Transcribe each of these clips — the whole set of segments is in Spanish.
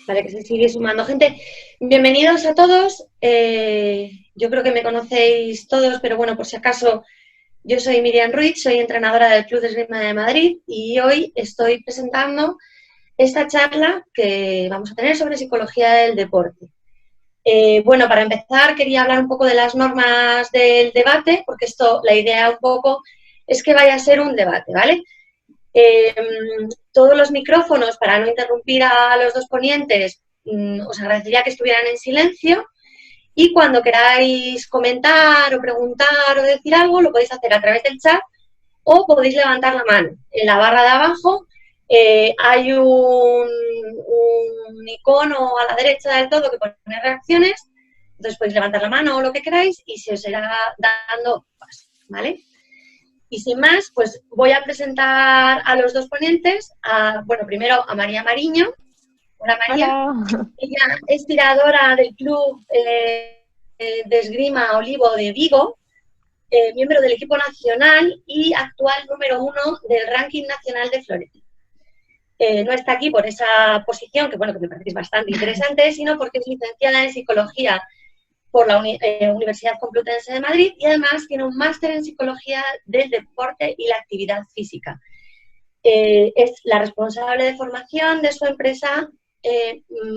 Vale, que se sigue sumando gente. Bienvenidos a todos. Yo creo que me conocéis todos, pero bueno, por si acaso, yo soy Miriam Ruiz, soy entrenadora del Club de Esgrima de Madrid y hoy estoy presentando esta charla que vamos a tener sobre psicología del deporte. Bueno, para empezar quería hablar un poco de las normas del debate, porque la idea un poco es que vaya a ser un debate, ¿vale? Eh, Todos los micrófonos, para no interrumpir a los dos ponentes, os agradecería que estuvieran en silencio y cuando queráis comentar o preguntar o decir algo, lo podéis hacer a través del chat o podéis levantar la mano. En la barra de abajo hay un icono a la derecha del todo que pone reacciones, entonces podéis levantar la mano o lo que queráis y se os irá dando paso, ¿vale? Y sin más, pues voy a presentar a los dos ponentes, bueno, primero a María Mariño. Hola María. Hola. Ella es tiradora del Club de Esgrima Olivo de Vigo, miembro del equipo nacional y actual número 1 del ranking nacional de florete. No está aquí por esa posición, que bueno, que me parece bastante interesante, sino porque es licenciada en psicología por la Universidad Complutense de Madrid y además tiene un máster en psicología del deporte y la actividad física. Es la responsable de formación de su empresa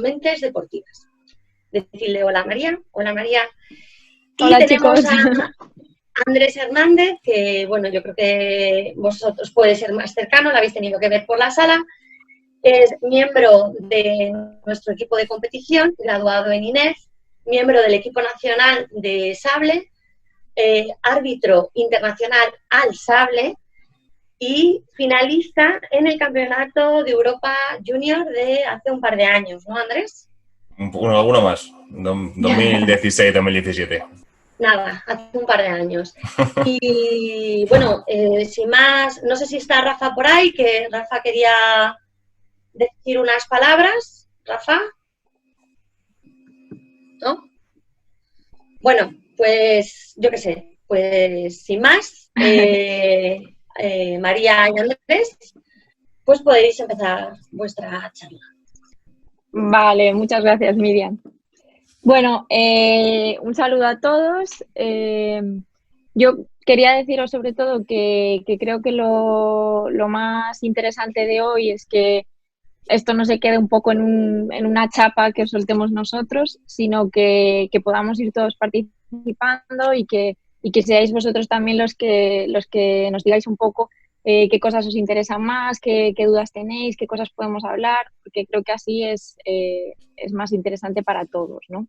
Mentes Deportivas. Decirle hola María. Hola María. Y Hola tenemos chicos. a Andrés Hernández, que bueno, yo creo que vosotros puede ser más cercano, la habéis tenido que ver por la sala. Es miembro de nuestro equipo de competición, graduado en INEF, miembro del equipo nacional de sable, árbitro internacional al sable y finalista en el Campeonato de Europa Junior de hace un par de años, ¿no, Andrés? Alguno más, 2016, 2017. Nada, hace un par de años. Y bueno, sin más, no sé si está Rafa por ahí, que Rafa quería decir unas palabras. Rafa, ¿no? Bueno, pues yo qué sé, pues sin más, María y Andrés, pues podéis empezar vuestra charla. Vale, muchas gracias, Miriam. Bueno, un saludo a todos. Yo quería deciros sobre todo que creo que lo más interesante de hoy es que esto no se quede un poco en una chapa que os soltemos nosotros, sino que podamos ir todos participando y que seáis vosotros también los que nos digáis un poco qué cosas os interesan más, qué dudas tenéis, qué cosas podemos hablar, porque creo que así es más interesante para todos, ¿no?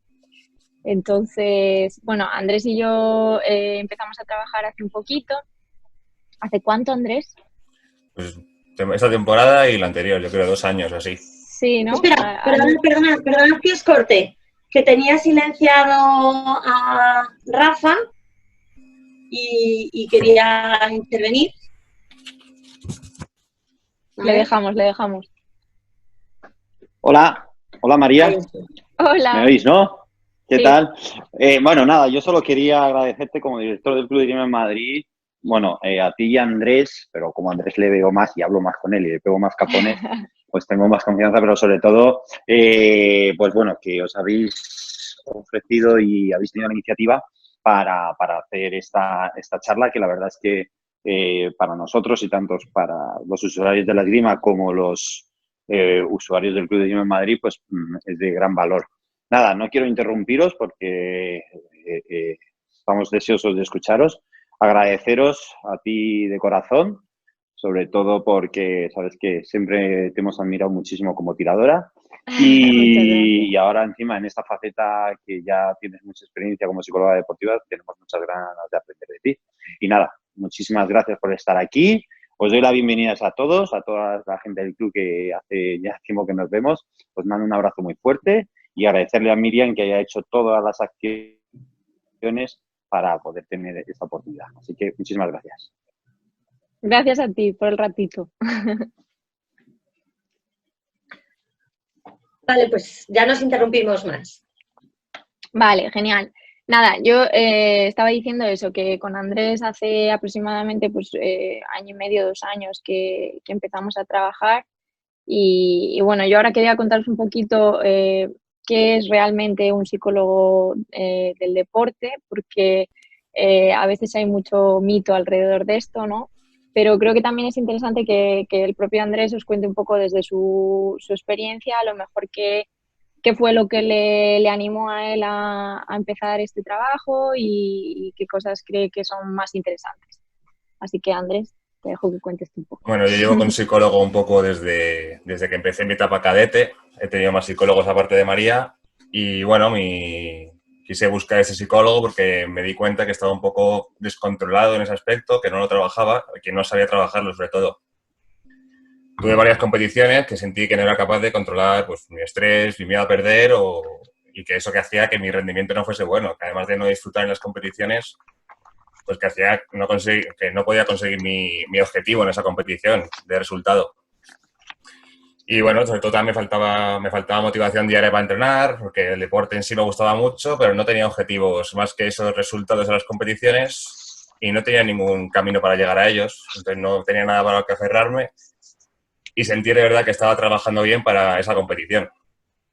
Entonces, bueno, Andrés y yo empezamos a trabajar hace un poquito. ¿Hace cuánto, Andrés? Pues esta temporada y la anterior, yo creo 2 años o así. Sí, ¿no? Espera, perdona que os corte, que tenía silenciado a Rafa y quería intervenir. Le dejamos. Hola, hola María, Hola. ¿me oís, no? ¿Qué Sí. tal? Bueno, nada, yo solo quería agradecerte como director del Club de Esgrima en Madrid, bueno, a ti y a Andrés, pero como a Andrés le veo más y hablo más con él y le pego más capones, pues tengo más confianza, pero sobre todo, pues bueno, que os habéis ofrecido y habéis tenido la iniciativa para hacer esta charla, que la verdad es que para nosotros y tantos para los usuarios de la esgrima como los usuarios del Club de Esgrima en Madrid, pues es de gran valor. Nada, no quiero interrumpiros porque estamos deseosos de escucharos. Agradeceros a ti de corazón, sobre todo porque sabes que siempre te hemos admirado muchísimo como tiradora Muchas gracias. y ahora encima en esta faceta que ya tienes mucha experiencia como psicóloga deportiva, tenemos muchas ganas de aprender de ti. Y nada, muchísimas gracias por estar aquí. Os doy las bienvenidas a todos, a toda la gente del club que hace ya tiempo que nos vemos. Os mando un abrazo muy fuerte y agradecerle a Miriam que haya hecho todas las acciones para poder tener esta oportunidad. Así que muchísimas gracias. Gracias a ti por el ratito. Vale, pues ya nos interrumpimos más. Vale, genial. Nada, yo estaba diciendo eso, que con Andrés hace aproximadamente pues, año y medio, 2 años que empezamos a trabajar Y bueno, yo ahora quería contaros un poquito qué es realmente un psicólogo del deporte, porque a veces hay mucho mito alrededor de esto, ¿no? Pero creo que también es interesante que el propio Andrés os cuente un poco desde su experiencia, a lo mejor qué fue lo que le animó a él a empezar este trabajo y qué cosas cree que son más interesantes. Así que Andrés, te dejo que cuentes tú un poco. Bueno, yo llevo con psicólogo un poco desde que empecé mi etapa cadete. He tenido más psicólogos aparte de María. Y bueno, quise buscar ese psicólogo porque me di cuenta que estaba un poco descontrolado en ese aspecto, que no lo trabajaba, que no sabía trabajarlo sobre todo. Tuve varias competiciones que sentí que no era capaz de controlar pues, mi estrés, mi miedo a perder y que eso que hacía que mi rendimiento no fuese bueno, que además de no disfrutar en las competiciones, pues que hacía que no podía conseguir mi objetivo en esa competición de resultado. Y bueno, sobre todo también me faltaba motivación diaria para entrenar, porque el deporte en sí me gustaba mucho, pero no tenía objetivos más que esos resultados de las competiciones y no tenía ningún camino para llegar a ellos. Entonces no tenía nada para lo que aferrarme y sentí de verdad que estaba trabajando bien para esa competición.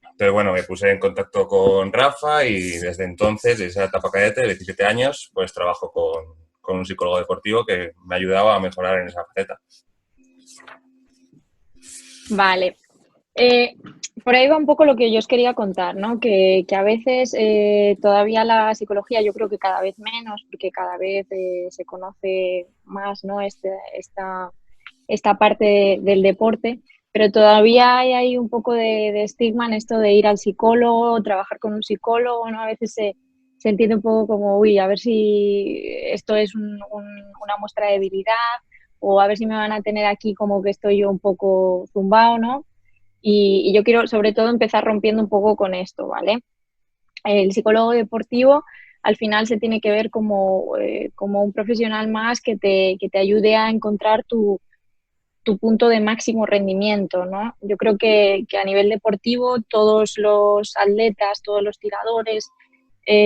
Entonces, bueno, me puse en contacto con Rafa y desde entonces, desde esa etapa cadete de 17 años, pues trabajo con un psicólogo deportivo que me ayudaba a mejorar en esa faceta. Vale. Por ahí va un poco lo que yo os quería contar, ¿no? Que a veces todavía la psicología, yo creo que cada vez menos, porque cada vez se conoce más, ¿no? Esta parte del deporte, pero todavía hay ahí un poco de estigma en esto de ir al psicólogo, trabajar con un psicólogo, ¿no? A veces se entiende un poco como, uy, a ver si esto es una muestra de debilidad o a ver si me van a tener aquí como que estoy yo un poco zumbado, ¿no? Y yo quiero sobre todo empezar rompiendo un poco con esto, ¿vale? El psicólogo deportivo al final se tiene que ver como un profesional más que te ayude a encontrar tu punto de máximo rendimiento, ¿no? Yo creo que a nivel deportivo todos los atletas, todos los tiradores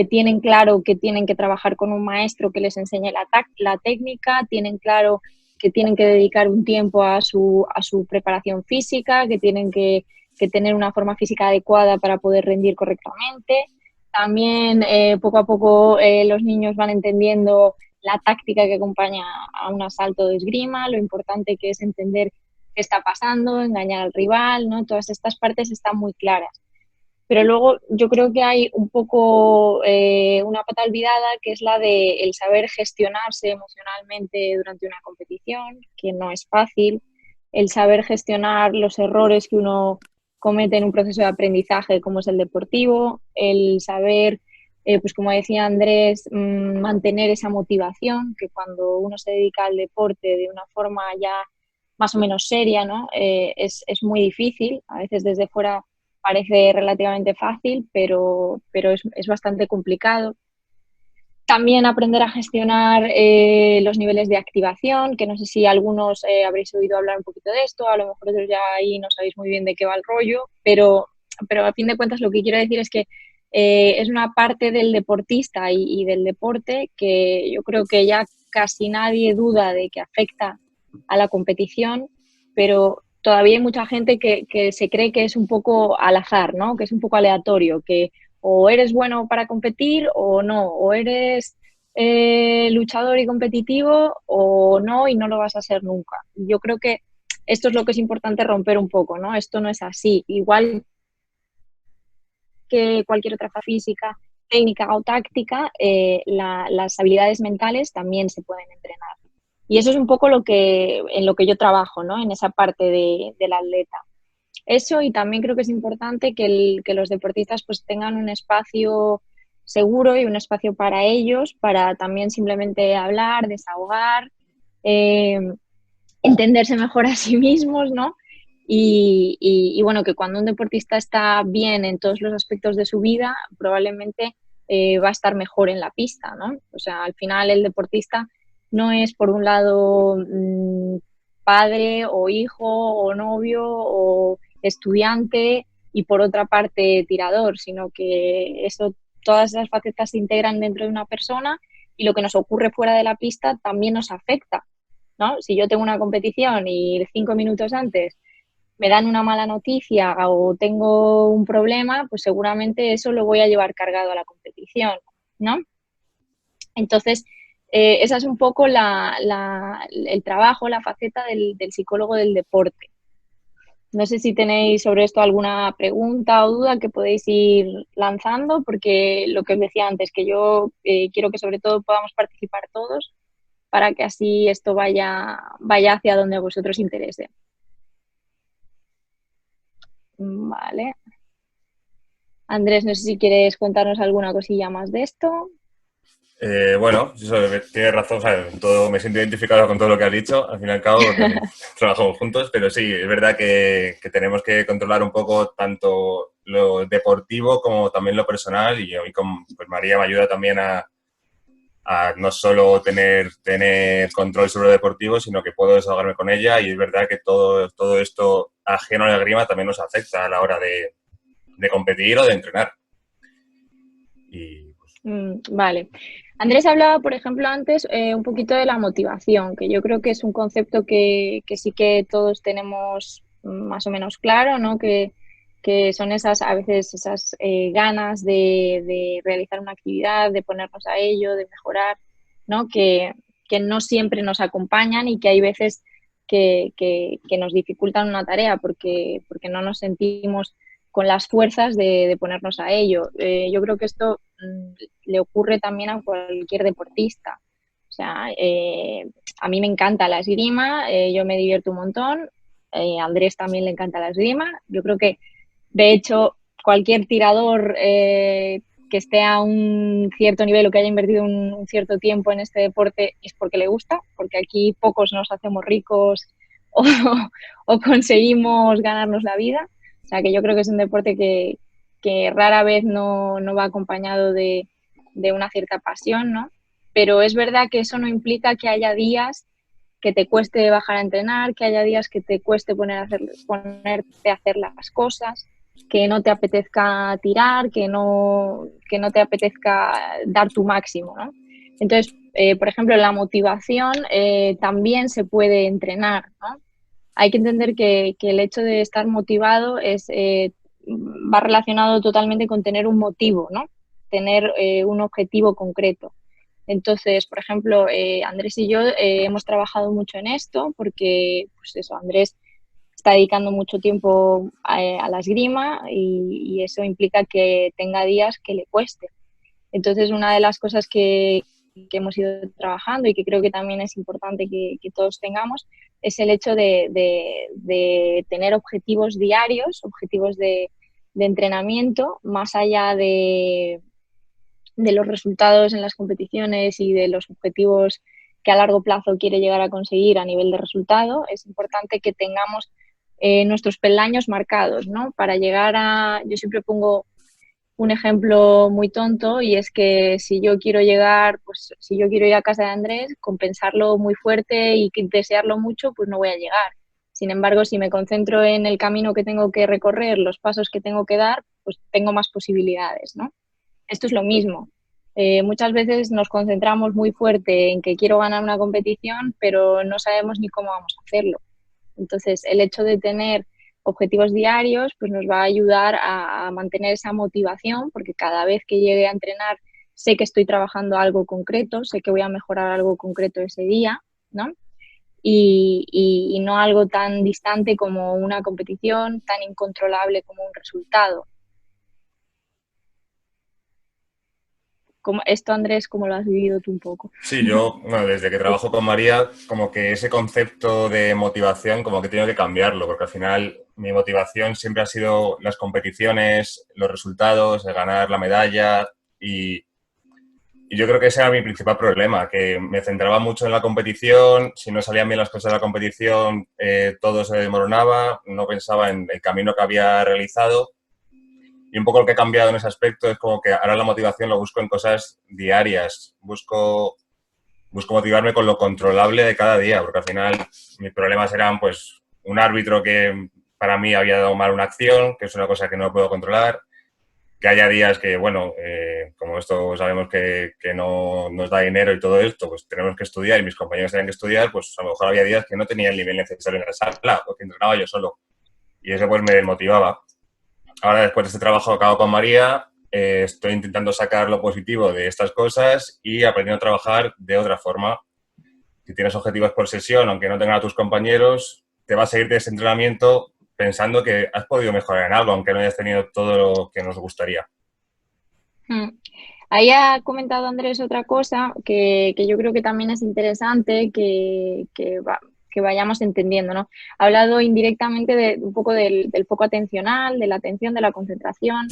tienen claro que tienen que trabajar con un maestro que les enseñe la técnica, tienen claro que tienen que dedicar un tiempo a su preparación física, que tienen que tener una forma física adecuada para poder rendir correctamente. También poco a poco los niños van entendiendo la táctica que acompaña a un asalto de esgrima, lo importante que es entender qué está pasando, engañar al rival, ¿no? Todas estas partes están muy claras. Pero luego yo creo que hay un poco una pata olvidada, que es la de el saber gestionarse emocionalmente durante una competición, que no es fácil, el saber gestionar los errores que uno comete en un proceso de aprendizaje como es el deportivo, el saber, pues como decía Andrés, mantener esa motivación, que cuando uno se dedica al deporte de una forma ya más o menos seria, ¿no? Es muy difícil, a veces desde fuera parece relativamente fácil, pero es bastante complicado. También aprender a gestionar los niveles de activación, que no sé si algunos habréis oído hablar un poquito de esto, a lo mejor otros ya ahí no sabéis muy bien de qué va el rollo, pero a fin de cuentas lo que quiero decir es que es una parte del deportista y del deporte que yo creo que ya casi nadie duda de que afecta a la competición, pero todavía hay mucha gente que se cree que es un poco al azar, ¿no? Que es un poco aleatorio, que o eres bueno para competir o no, o eres luchador y competitivo o no y no lo vas a ser nunca. Yo creo que esto es lo que es importante romper un poco, ¿no? Esto no es así. Igual que cualquier otra física, técnica o táctica, las habilidades mentales también se pueden entrenar. Y eso es un poco en lo que yo trabajo, ¿no? En esa parte del atleta. Eso, y también creo que es importante que los deportistas pues tengan un espacio seguro y un espacio para ellos, para también simplemente hablar, desahogar, eh, entenderse mejor a sí mismos, ¿no? Y bueno, que cuando un deportista está bien en todos los aspectos de su vida, probablemente va a estar mejor en la pista, ¿no? O sea, al final el deportista no es por un lado padre o hijo o novio o estudiante y por otra parte tirador, sino que todas esas facetas se integran dentro de una persona y lo que nos ocurre fuera de la pista también nos afecta, ¿no? Si yo tengo una competición y 5 minutos antes me dan una mala noticia o tengo un problema, pues seguramente eso lo voy a llevar cargado a la competición, ¿no? Entonces, esa es un poco el trabajo, la faceta del psicólogo del deporte. No sé si tenéis sobre esto alguna pregunta o duda que podéis ir lanzando, porque lo que os decía antes, que yo quiero que sobre todo podamos participar todos para que así esto vaya hacia donde a vosotros interese. Vale. Andrés, no sé si quieres contarnos alguna cosilla más de esto. Bueno, eso, tienes razón, ¿sabes? Todo, me siento identificado con todo lo que has dicho, al fin y al cabo, porque trabajamos juntos, pero sí, es verdad que tenemos que controlar un poco tanto lo deportivo como también lo personal, y hoy con pues María me ayuda también a no solo tener control sobre lo deportivo, sino que puedo desahogarme con ella, y es verdad que todo esto ajeno a la esgrima también nos afecta a la hora de competir o de entrenar. Y, pues, Vale. Andrés hablaba, por ejemplo, antes un poquito de la motivación, que yo creo que es un concepto que sí que todos tenemos más o menos claro, ¿no? Que son a veces esas ganas de realizar una actividad, de ponernos a ello, de mejorar, ¿no? Que no siempre nos acompañan y que hay veces que nos dificultan una tarea porque no nos sentimos con las fuerzas de ponernos a ello. Yo creo que esto le ocurre también a cualquier deportista. O sea, a mí me encanta la esgrima, yo me divierto un montón, a Andrés también le encanta la esgrima. Yo creo que, de hecho, cualquier tirador que esté a un cierto nivel o que haya invertido un cierto tiempo en este deporte es porque le gusta, porque aquí pocos nos hacemos ricos o, o conseguimos ganarnos la vida. O sea, que yo creo que es un deporte que rara vez no va acompañado de una cierta pasión, ¿no? Pero es verdad que eso no implica que haya días que te cueste bajar a entrenar, que haya días que te cueste ponerte a hacer las cosas, que no te apetezca tirar, que no te apetezca dar tu máximo, ¿no? Entonces, por ejemplo, la motivación también se puede entrenar, ¿no? Hay que entender que el hecho de estar motivado va relacionado totalmente con tener un motivo, ¿no? Tener un objetivo concreto. Entonces, por ejemplo, Andrés y yo hemos trabajado mucho en esto porque, pues eso, Andrés está dedicando mucho tiempo a la esgrima y eso implica que tenga días que le cueste. Entonces, una de las cosas que hemos ido trabajando y que creo que también es importante que todos tengamos es el hecho de tener objetivos diarios, objetivos de entrenamiento, más allá de los resultados en las competiciones y de los objetivos que a largo plazo quiere llegar a conseguir a nivel de resultado. Es importante que tengamos nuestros peldaños marcados, ¿no? Para llegar yo siempre pongo un ejemplo muy tonto y es que si yo quiero llegar, pues si yo quiero ir a casa de Andrés, con pensarlo muy fuerte y desearlo mucho, pues no voy a llegar. Sin embargo, si me concentro en el camino que tengo que recorrer, los pasos que tengo que dar, pues tengo más posibilidades, ¿no? Esto es lo mismo. Muchas veces nos concentramos muy fuerte en que quiero ganar una competición, pero no sabemos ni cómo vamos a hacerlo. Entonces, el hecho de tener objetivos diarios pues nos va a ayudar a mantener esa motivación, porque cada vez que llegue a entrenar sé que estoy trabajando algo concreto, sé que voy a mejorar algo concreto ese día, ¿no? Y no algo tan distante como una competición, tan incontrolable como un resultado. Esto, Andrés, ¿cómo lo has vivido tú un poco? sí, yo, bueno, desde que trabajo con María, como que ese concepto de motivación como que tengo que cambiarlo, porque al final mi motivación siempre ha sido las competiciones, los resultados, el ganar la medalla y yo creo que ese era mi principal problema, que me centraba mucho en la competición, si no salían bien las cosas de la competición, todo se desmoronaba, no pensaba en el camino que había realizado. Y un poco lo que he cambiado en ese aspecto es como que ahora la motivación lo busco en cosas diarias. Busco motivarme con lo controlable de cada día, porque al final mis problemas eran pues un árbitro que para mí había dado mal una acción, que es una cosa que no puedo controlar, que haya días que, bueno, como esto sabemos que no nos da dinero y todo esto, pues tenemos que estudiar y mis compañeros tenían que estudiar, pues a lo mejor había días que no tenía el nivel necesario en la sala o que entrenaba yo solo. y eso pues me motivaba. Ahora, después de este trabajo que acabo con María, estoy intentando sacar lo positivo de estas cosas y aprendiendo a trabajar de otra forma. Si tienes objetivos por sesión, aunque no tengan a tus compañeros, te vas a ir de ese entrenamiento pensando que has podido mejorar en algo, aunque no hayas tenido todo lo que nos gustaría. Ahí ha comentado Andrés otra cosa que yo creo que también es interesante que vayamos entendiendo, ¿no? Ha hablado indirectamente de un poco del foco atencional, de la atención, de la concentración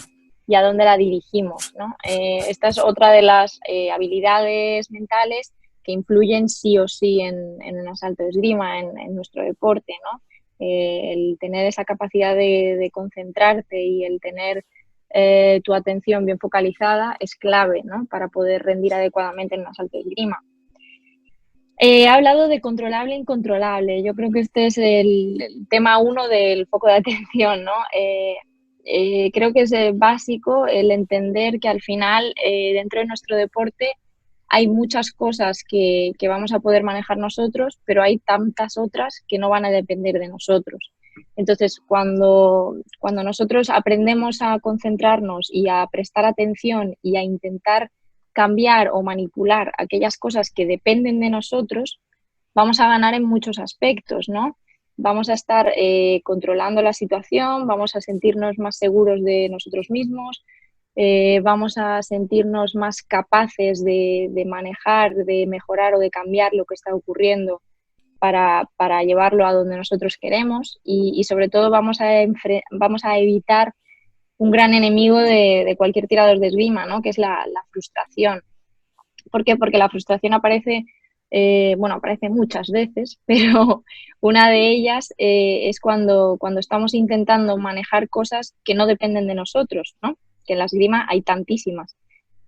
y a dónde la dirigimos, ¿no? Esta es otra de las habilidades mentales que influyen sí o sí en un asalto de esgrima, en nuestro deporte, ¿no? El tener esa capacidad de concentrarte y el tener tu atención bien focalizada es clave, ¿no? Para poder rendir adecuadamente en un asalto de esgrima. Ha hablado de controlable e incontrolable. Yo creo que este es el tema uno del foco de atención, ¿no? Creo que es básico el entender que al final dentro de nuestro deporte hay muchas cosas que vamos a poder manejar nosotros, pero hay tantas otras que no van a depender de nosotros. Entonces, cuando nosotros aprendemos a concentrarnos y a prestar atención y a intentar cambiar o manipular aquellas cosas que dependen de nosotros, vamos a ganar en muchos aspectos, ¿no? Vamos a estar controlando la situación, vamos a sentirnos más seguros de nosotros mismos, vamos a sentirnos más capaces de manejar, de mejorar o de cambiar lo que está ocurriendo para llevarlo a donde nosotros queremos y sobre todo vamos a evitar un gran enemigo de cualquier tirador de esgrima, ¿no? Que es la frustración. ¿Por qué? Porque la frustración aparece, aparece muchas veces, pero una de ellas es cuando estamos intentando manejar cosas que no dependen de nosotros, ¿no? Que en la esgrima hay tantísimas.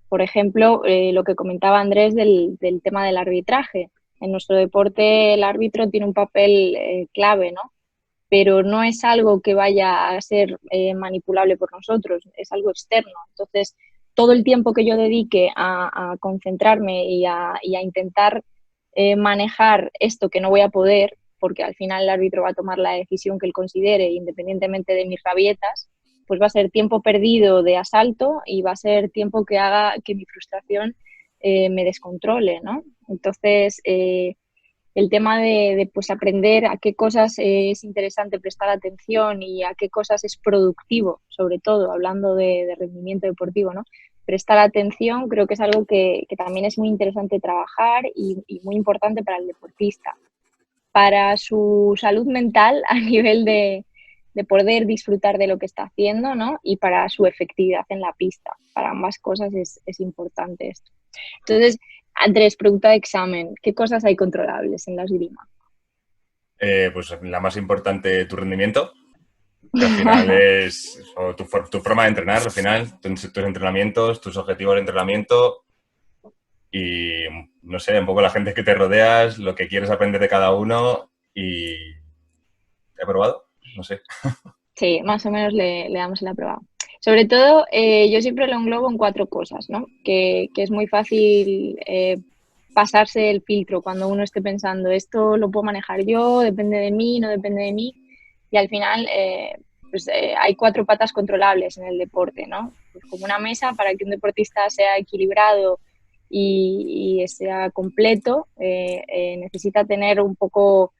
Por ejemplo, lo que comentaba Andrés del tema del arbitraje. En nuestro deporte el árbitro tiene un papel clave, ¿no? Pero no es algo que vaya a ser manipulable por nosotros, es algo externo. Entonces, todo el tiempo que yo dedique a concentrarme y a intentar manejar esto que no voy a poder, porque al final el árbitro va a tomar la decisión que él considere, independientemente de mis rabietas, pues va a ser tiempo perdido de asalto y va a ser tiempo que haga que mi frustración me descontrole, ¿no? Entonces, el tema de pues aprender a qué cosas es interesante prestar atención y a qué cosas es productivo, sobre todo hablando de rendimiento deportivo, ¿no? Prestar atención creo que es algo que también es muy interesante trabajar y muy importante para el deportista. Para su salud mental a nivel de poder disfrutar de lo que está haciendo, ¿no? Y para su efectividad en la pista. Para ambas cosas es importante esto. Entonces, Andrés, pregunta de examen. ¿Qué cosas hay controlables en la esgrima? Pues la más importante, tu rendimiento, que al final es tu forma de entrenar, al final, tus entrenamientos, tus objetivos de entrenamiento y, no sé, un poco la gente que te rodeas, lo que quieres aprender de cada uno y... ¿He probado? No sé. Sí, más o menos le damos el aprobado. Sobre todo, yo siempre lo englobo en 4 cosas, ¿no? Que es muy fácil pasarse el filtro cuando uno esté pensando, esto lo puedo manejar yo, depende de mí, no depende de mí. Y al final, hay 4 patas controlables en el deporte, ¿no? Pues como una mesa para que un deportista sea equilibrado y sea completo, necesita tener un poco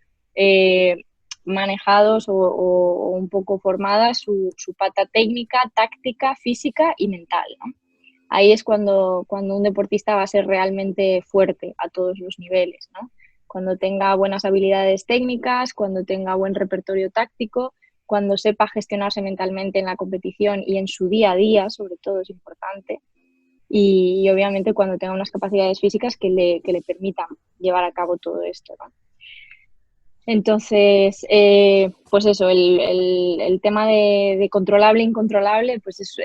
manejados o un poco formada su pata técnica, táctica, física y mental, ¿no? Ahí es cuando un deportista va a ser realmente fuerte a todos los niveles, ¿no? Cuando tenga buenas habilidades técnicas, cuando tenga buen repertorio táctico, cuando sepa gestionarse mentalmente en la competición y en su día a día, sobre todo es importante, y obviamente cuando tenga unas capacidades físicas que le permitan llevar a cabo todo esto, ¿no? Entonces, pues eso, el tema de controlable e incontrolable, pues es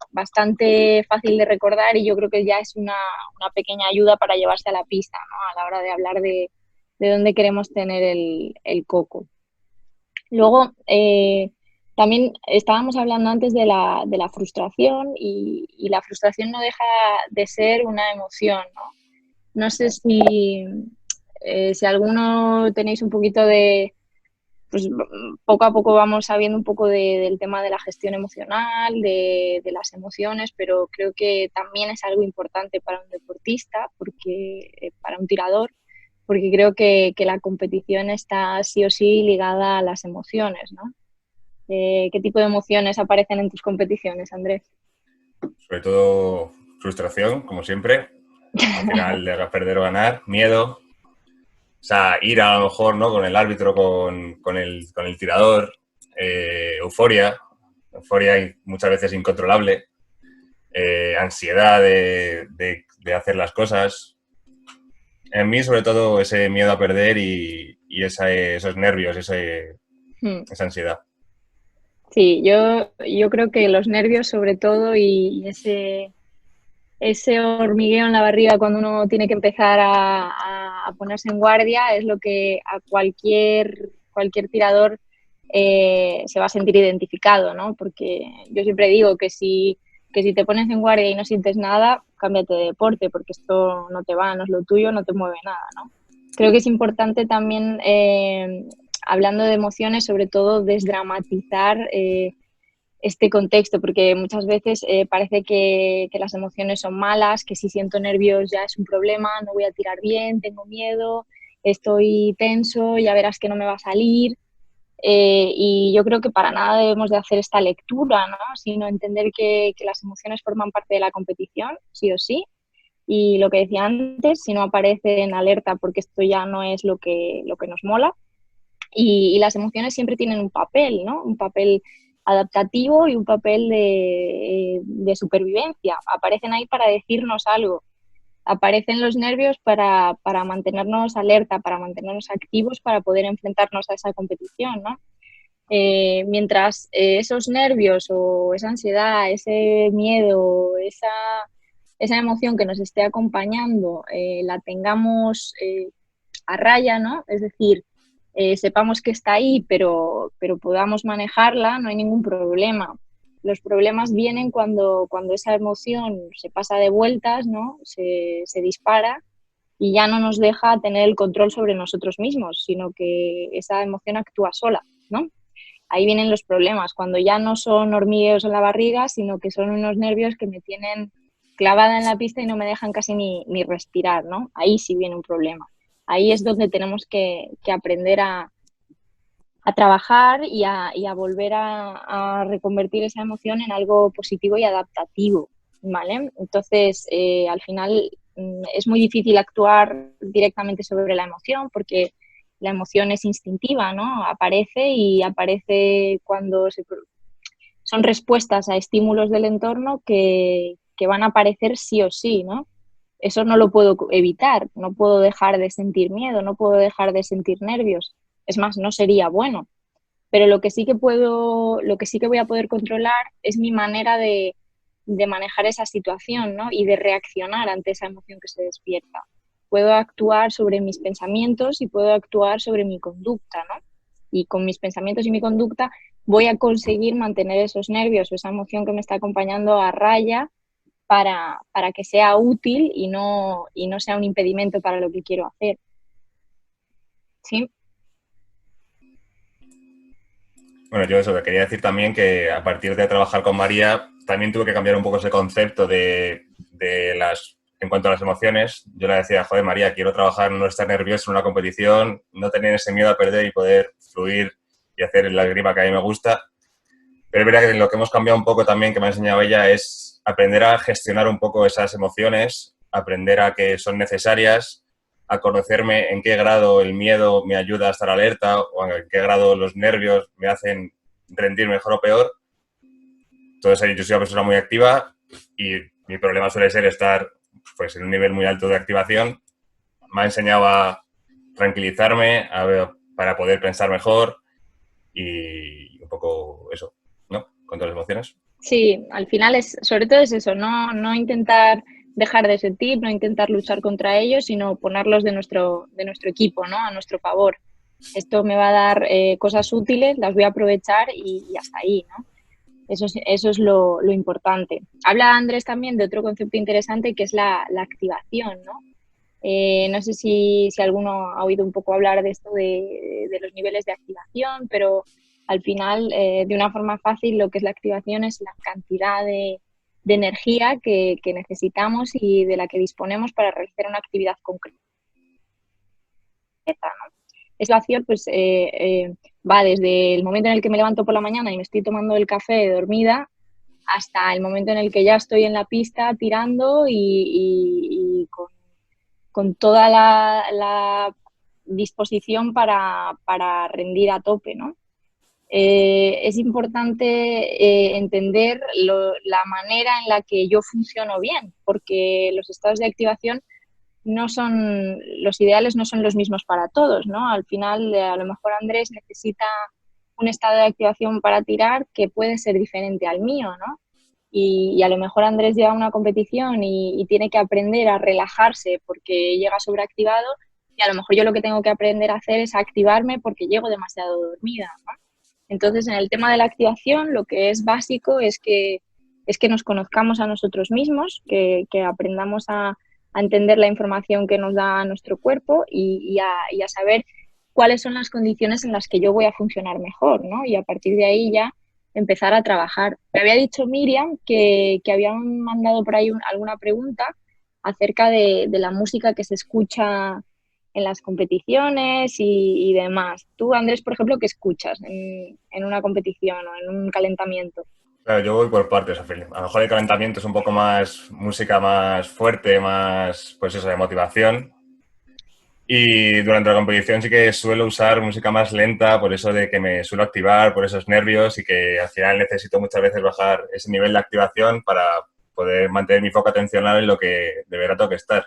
bastante fácil de recordar y yo creo que ya es una pequeña ayuda para llevarse a la pista, ¿no? A la hora de hablar de dónde queremos tener el coco. Luego, también estábamos hablando antes de la frustración y la frustración no deja de ser una emoción, ¿no? No sé si alguno tenéis un poquito de pues poco a poco vamos sabiendo un poco del tema de la gestión emocional, de las emociones, pero creo que también es algo importante para un deportista, para un tirador, porque creo que la competición está sí o sí ligada a las emociones, ¿no? ¿Qué tipo de emociones aparecen en tus competiciones, Andrés? Sobre todo frustración, como siempre. Al final de perder o ganar, miedo. O sea, ira a lo mejor, ¿no? Con el árbitro, con el tirador. Euforia. Euforia muchas veces incontrolable. Ansiedad de hacer las cosas. En mí, sobre todo, ese miedo a perder y esos nervios, esa ansiedad. Sí, yo creo que los nervios sobre todo y ese hormigueo en la barriga cuando uno tiene que empezar a ponerse en guardia es lo que a cualquier tirador se va a sentir identificado, ¿no? Porque yo siempre digo que si te pones en guardia y no sientes nada, cámbiate de deporte porque esto no te va, no es lo tuyo, no te mueve nada, ¿no? Creo que es importante también, hablando de emociones, sobre todo desdramatizar este contexto, porque muchas veces parece que las emociones son malas, que si siento nervios ya es un problema, no voy a tirar bien, tengo miedo, estoy tenso, ya verás que no me va a salir. Y yo creo que para nada debemos de hacer esta lectura, ¿no? Sino entender que las emociones forman parte de la competición, sí o sí. Y lo que decía antes, si no aparece en alerta porque esto ya no es lo que nos mola. Y las emociones siempre tienen un papel, ¿no? Un papel adaptativo y un papel de supervivencia. Aparecen ahí para decirnos algo. Aparecen los nervios para mantenernos alerta, para mantenernos activos, para poder enfrentarnos a esa competición, ¿no? Mientras esos nervios o esa ansiedad, ese miedo, esa emoción que nos esté acompañando, la tengamos a raya, ¿no? Es decir, sepamos que está ahí, pero podamos manejarla, no hay ningún problema. Los problemas vienen cuando esa emoción se pasa de vueltas, ¿no? Se dispara y ya no nos deja tener el control sobre nosotros mismos, sino que esa emoción actúa sola, ¿no? Ahí vienen los problemas, cuando ya no son hormigueos en la barriga, sino que son unos nervios que me tienen clavada en la pista y no me dejan casi ni respirar, ¿no? Ahí sí viene un problema. Ahí es donde tenemos que aprender a trabajar y a volver a reconvertir esa emoción en algo positivo y adaptativo, ¿vale? Entonces, al final es muy difícil actuar directamente sobre la emoción porque la emoción es instintiva, ¿no? Aparece cuando son respuestas a estímulos del entorno que van a aparecer sí o sí, ¿no? Eso no lo puedo evitar, no puedo dejar de sentir miedo, no puedo dejar de sentir nervios. Es más, no sería bueno. Pero lo que sí que voy a poder controlar es mi manera de manejar esa situación, ¿no? Y de reaccionar ante esa emoción que se despierta. Puedo actuar sobre mis pensamientos y puedo actuar sobre mi conducta, ¿no? Y con mis pensamientos y mi conducta voy a conseguir mantener esos nervios o esa emoción que me está acompañando a raya para que sea útil y no sea un impedimento para lo que quiero hacer. ¿Sí? Bueno, yo eso, te quería decir también que a partir de trabajar con María también tuve que cambiar un poco ese concepto en cuanto a las emociones. Yo le decía, joder, María, quiero trabajar, no estar nervioso en una competición, no tener ese miedo a perder y poder fluir y hacer la esgrima que a mí me gusta. Pero es verdad que lo que hemos cambiado un poco también, que me ha enseñado ella, es aprender a gestionar un poco esas emociones, aprender a que son necesarias, a conocerme en qué grado el miedo me ayuda a estar alerta o en qué grado los nervios me hacen rendir mejor o peor. Entonces, yo soy una persona muy activa y mi problema suele ser estar pues, en un nivel muy alto de activación. Me ha enseñado a tranquilizarme, para poder pensar mejor y un poco eso, ¿no? Con todas las emociones. Sí, al final sobre todo es eso, no intentar dejar de sentir, no intentar luchar contra ellos, sino ponerlos de nuestro equipo, ¿no? A nuestro favor. Esto me va a dar cosas útiles, las voy a aprovechar y hasta ahí, ¿no? Eso es lo importante. Habla Andrés también de otro concepto interesante que es la activación, ¿no? No sé si alguno ha oído un poco hablar de esto de los niveles de activación, pero al final, de una forma fácil, lo que es la activación es la cantidad de energía que necesitamos y de la que disponemos para realizar una actividad concreta, ¿no? Esa acción pues, va desde el momento en el que me levanto por la mañana y me estoy tomando el café dormida hasta el momento en el que ya estoy en la pista tirando y con toda la disposición para rendir a tope, ¿no? Es importante entender la manera en la que yo funciono bien, porque los estados de activación no son, los ideales no son los mismos para todos, ¿no? Al final, a lo mejor Andrés necesita un estado de activación para tirar que puede ser diferente al mío, ¿no? Y a lo mejor Andrés llega a una competición y tiene que aprender a relajarse porque llega sobreactivado, y a lo mejor yo lo que tengo que aprender a hacer es activarme porque llego demasiado dormida, ¿no? Entonces, en el tema de la activación, lo que es básico es que nos conozcamos a nosotros mismos, que aprendamos a entender la información que nos da nuestro cuerpo y a saber cuáles son las condiciones en las que yo voy a funcionar mejor, ¿no? Y a partir de ahí ya empezar a trabajar. Me había dicho Miriam que habían mandado por ahí alguna pregunta acerca de la música que se escucha en las competiciones y demás. Tú, Andrés, por ejemplo, ¿qué escuchas en una competición o en un calentamiento? Claro, yo voy por partes, Ophelia. A lo mejor el calentamiento es un poco más música más fuerte, más, pues eso, de motivación. Y durante la competición sí que suelo usar música más lenta, por eso de que me suelo activar, por esos nervios y que al final necesito muchas veces bajar ese nivel de activación para poder mantener mi foco atencional en lo que de verdad tengo que estar.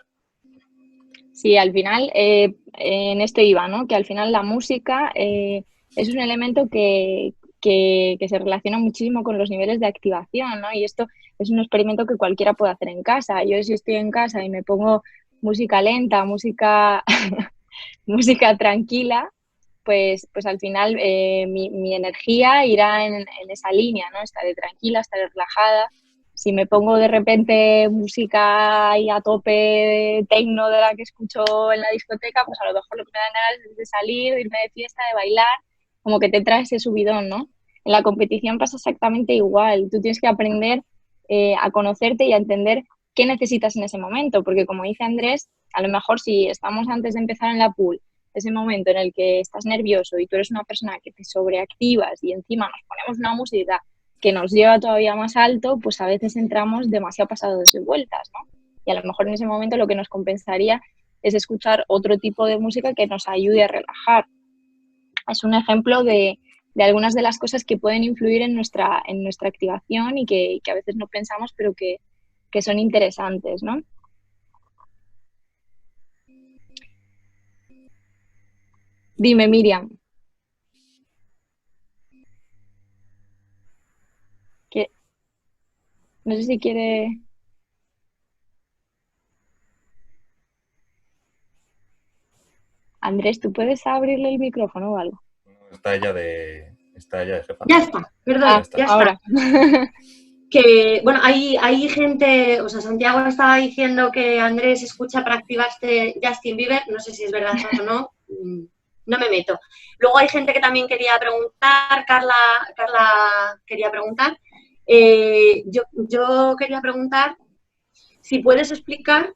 Sí, al final, en esto iba, ¿no? Que al final la música es un elemento que se relaciona muchísimo con los niveles de activación, ¿no? Y esto es un experimento que cualquiera puede hacer en casa. Yo, si estoy en casa y me pongo música lenta, música tranquila, pues al final mi energía irá en esa línea, ¿no? Estaré tranquila, estaré relajada. Si me pongo de repente música ahí a tope techno de la que escucho en la discoteca, pues a lo mejor lo que me dan ganas es de salir, de irme de fiesta, de bailar, como que te trae ese subidón, ¿no? En la competición pasa exactamente igual. Tú tienes que aprender a conocerte y a entender qué necesitas en ese momento, porque como dice Andrés, a lo mejor si estamos antes de empezar en la pool, ese momento en el que estás nervioso y tú eres una persona que te sobreactivas y encima nos ponemos una música que nos lleva todavía más alto, pues a veces entramos demasiado pasados de vueltas, ¿no? Y a lo mejor en ese momento lo que nos compensaría es escuchar otro tipo de música que nos ayude a relajar. Es un ejemplo de algunas de las cosas que pueden influir en nuestra activación y que a veces no pensamos, pero que son interesantes, ¿no? Dime, Miriam. Que no sé si quiere. Andrés, ¿tú puedes abrirle el micrófono o algo? Está ella de jefa. Ya está, perdón, Ah, ya está. ahora. Que, bueno, hay gente, o sea, Santiago estaba diciendo que Andrés escucha para activarse Justin Bieber, no sé si es verdad o no, no me meto. Luego hay gente que también quería preguntar, Carla quería preguntar. Yo quería preguntar si puedes explicar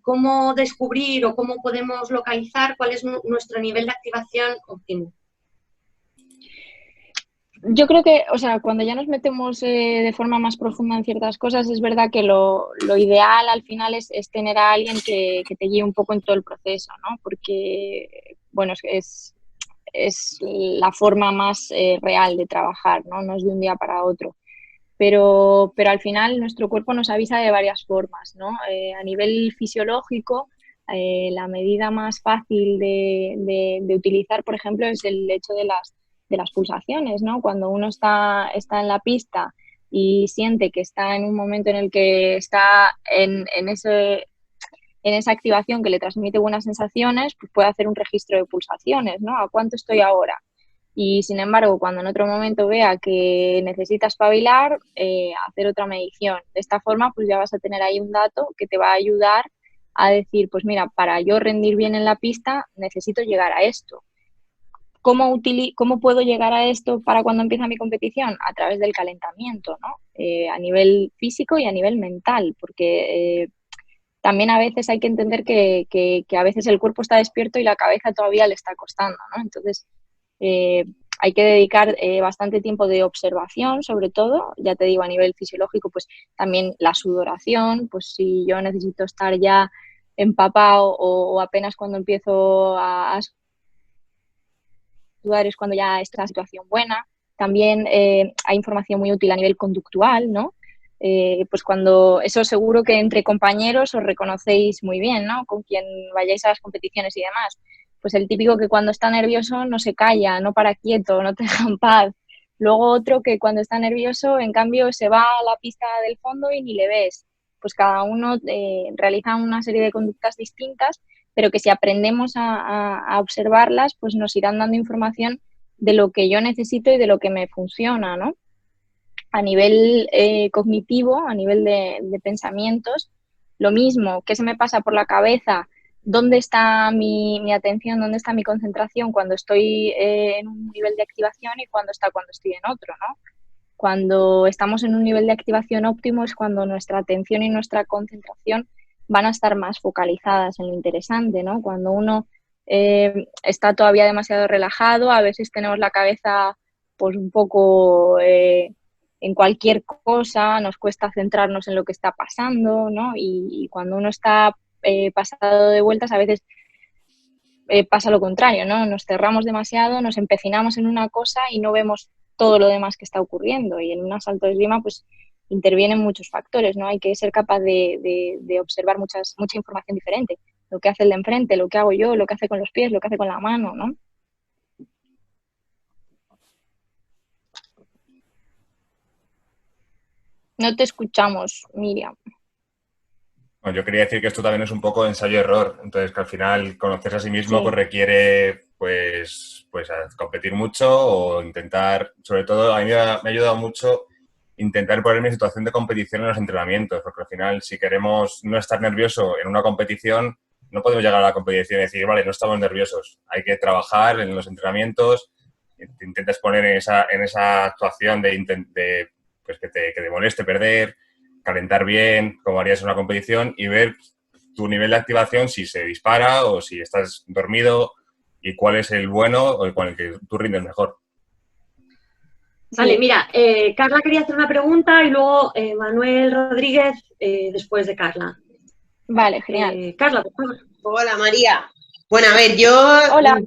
cómo descubrir o cómo podemos localizar cuál es nuestro nivel de activación óptimo. Yo creo que, o sea, cuando ya nos metemos de forma más profunda en ciertas cosas, es verdad que lo ideal al final es tener a alguien que te guíe un poco en todo el proceso, ¿no? Porque, bueno, es la forma más real de trabajar, ¿no? No es de un día para otro. Pero al final nuestro cuerpo nos avisa de varias formas, ¿no? A nivel fisiológico, la medida más fácil de utilizar, por ejemplo, es el hecho de las pulsaciones, ¿no? Cuando uno está en la pista y siente que está en un momento en el que está en esa activación que le transmite buenas sensaciones, pues puede hacer un registro de pulsaciones, ¿no? ¿A cuánto estoy ahora? Y sin embargo, cuando en otro momento vea que necesitas espabilar, hacer otra medición. De esta forma, pues ya vas a tener ahí un dato que te va a ayudar a decir, pues mira, para yo rendir bien en la pista necesito llegar a esto. ¿Cómo puedo llegar a esto para cuando empieza mi competición? A través del calentamiento, ¿no? A nivel físico y a nivel mental, porque también a veces hay que entender que a veces el cuerpo está despierto y la cabeza todavía le está costando, ¿no? Entonces, hay que dedicar bastante tiempo de observación, sobre todo, ya te digo, a nivel fisiológico, pues también la sudoración, pues si yo necesito estar ya empapado o apenas cuando empiezo a sudar es cuando ya está la situación buena. También hay información muy útil a nivel conductual, ¿no? Pues cuando, eso seguro que entre compañeros os reconocéis muy bien, ¿no? Con quien vayáis a las competiciones y demás. Pues el típico que cuando está nervioso no se calla, no para quieto, no te deja en paz. Luego otro que cuando está nervioso, en cambio, se va a la pista del fondo y ni le ves. Pues cada uno realiza una serie de conductas distintas, pero que si aprendemos a observarlas, pues nos irán dando información de lo que yo necesito y de lo que me funciona, ¿no? A nivel cognitivo, a nivel de pensamientos, lo mismo, ¿qué se me pasa por la cabeza? ¿Dónde está mi atención? ¿Dónde está mi concentración cuando estoy en un nivel de activación y cuando estoy en otro, ¿no? Cuando estamos en un nivel de activación óptimo es cuando nuestra atención y nuestra concentración van a estar más focalizadas en lo interesante, ¿no? Cuando uno está todavía demasiado relajado, a veces tenemos la cabeza pues un poco en cualquier cosa, nos cuesta centrarnos en lo que está pasando, ¿no? Y cuando uno está pasado de vueltas, a veces pasa lo contrario, ¿no? Nos cerramos demasiado, nos empecinamos en una cosa y no vemos todo lo demás que está ocurriendo. Y en un asalto de esgrima, pues intervienen muchos factores, ¿no? Hay que ser capaz de observar mucha información diferente. Lo que hace el de enfrente, lo que hago yo, lo que hace con los pies, lo que hace con la mano, ¿no? No te escuchamos, Miriam. Bueno, yo quería decir que esto también es un poco ensayo-error, entonces que al final conocerse a sí mismo Sí. pues requiere pues a competir mucho o intentar, sobre todo a mí me ha ayudado mucho intentar ponerme en situación de competición en los entrenamientos, porque al final si queremos no estar nervioso en una competición, no podemos llegar a la competición y decir, vale, no estamos nerviosos, hay que trabajar en los entrenamientos, te intentas poner en esa actuación de pues que te moleste perder, calentar bien, como harías en una competición y ver tu nivel de activación, si se dispara o si estás dormido y cuál es el bueno o con el que tú rindes mejor. Vale, Sí. mira, Carla quería hacer una pregunta y luego Manuel Rodríguez después de Carla. Vale, genial. Carla, por favor. Hola, María. Bueno, a ver, yo Hola.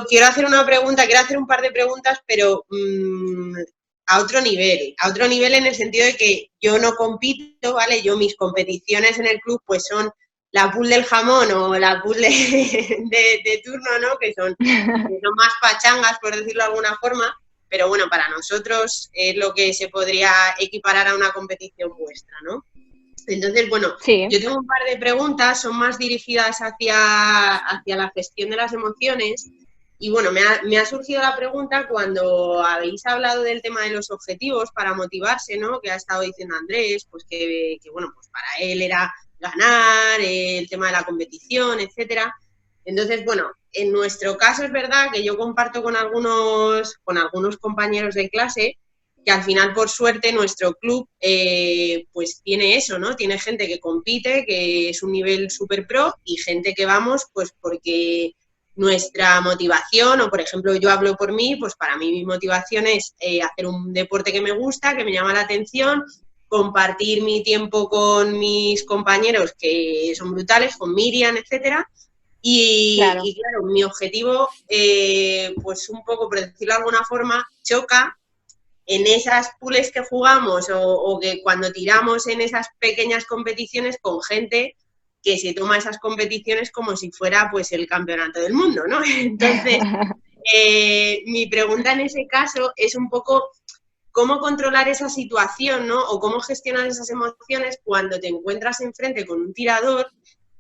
quiero hacer una pregunta, quiero hacer un par de preguntas, pero a otro nivel en el sentido de que yo no compito, ¿vale? Yo mis competiciones en el club pues son la pool del jamón o la pool de turno, ¿no? Que son más pachangas, por decirlo de alguna forma, pero bueno, para nosotros es lo que se podría equiparar a una competición vuestra, ¿no? Entonces, bueno, Sí. yo tengo un par de preguntas, son más dirigidas hacia la gestión de las emociones. Y bueno, me ha surgido la pregunta cuando habéis hablado del tema de los objetivos para motivarse, ¿no? Que ha estado diciendo Andrés, pues que bueno, pues para él era ganar, el tema de la competición, etcétera. Entonces, bueno, en nuestro caso es verdad que yo comparto con algunos compañeros de clase que al final, por suerte, nuestro club pues tiene eso, ¿no? Tiene gente que compite, que es un nivel súper pro, y gente que vamos pues porque nuestra motivación, o por ejemplo yo hablo por mí, pues para mí mi motivación es hacer un deporte que me gusta, que me llama la atención, compartir mi tiempo con mis compañeros que son brutales, con Miriam, etcétera. Y claro, mi objetivo, pues un poco, por decirlo de alguna forma, choca en esas pools que jugamos o que cuando tiramos en esas pequeñas competiciones con gente que se toma esas competiciones como si fuera pues el campeonato del mundo, ¿no? Entonces, mi pregunta en ese caso es un poco cómo controlar esa situación, ¿no? O cómo gestionar esas emociones cuando te encuentras enfrente con un tirador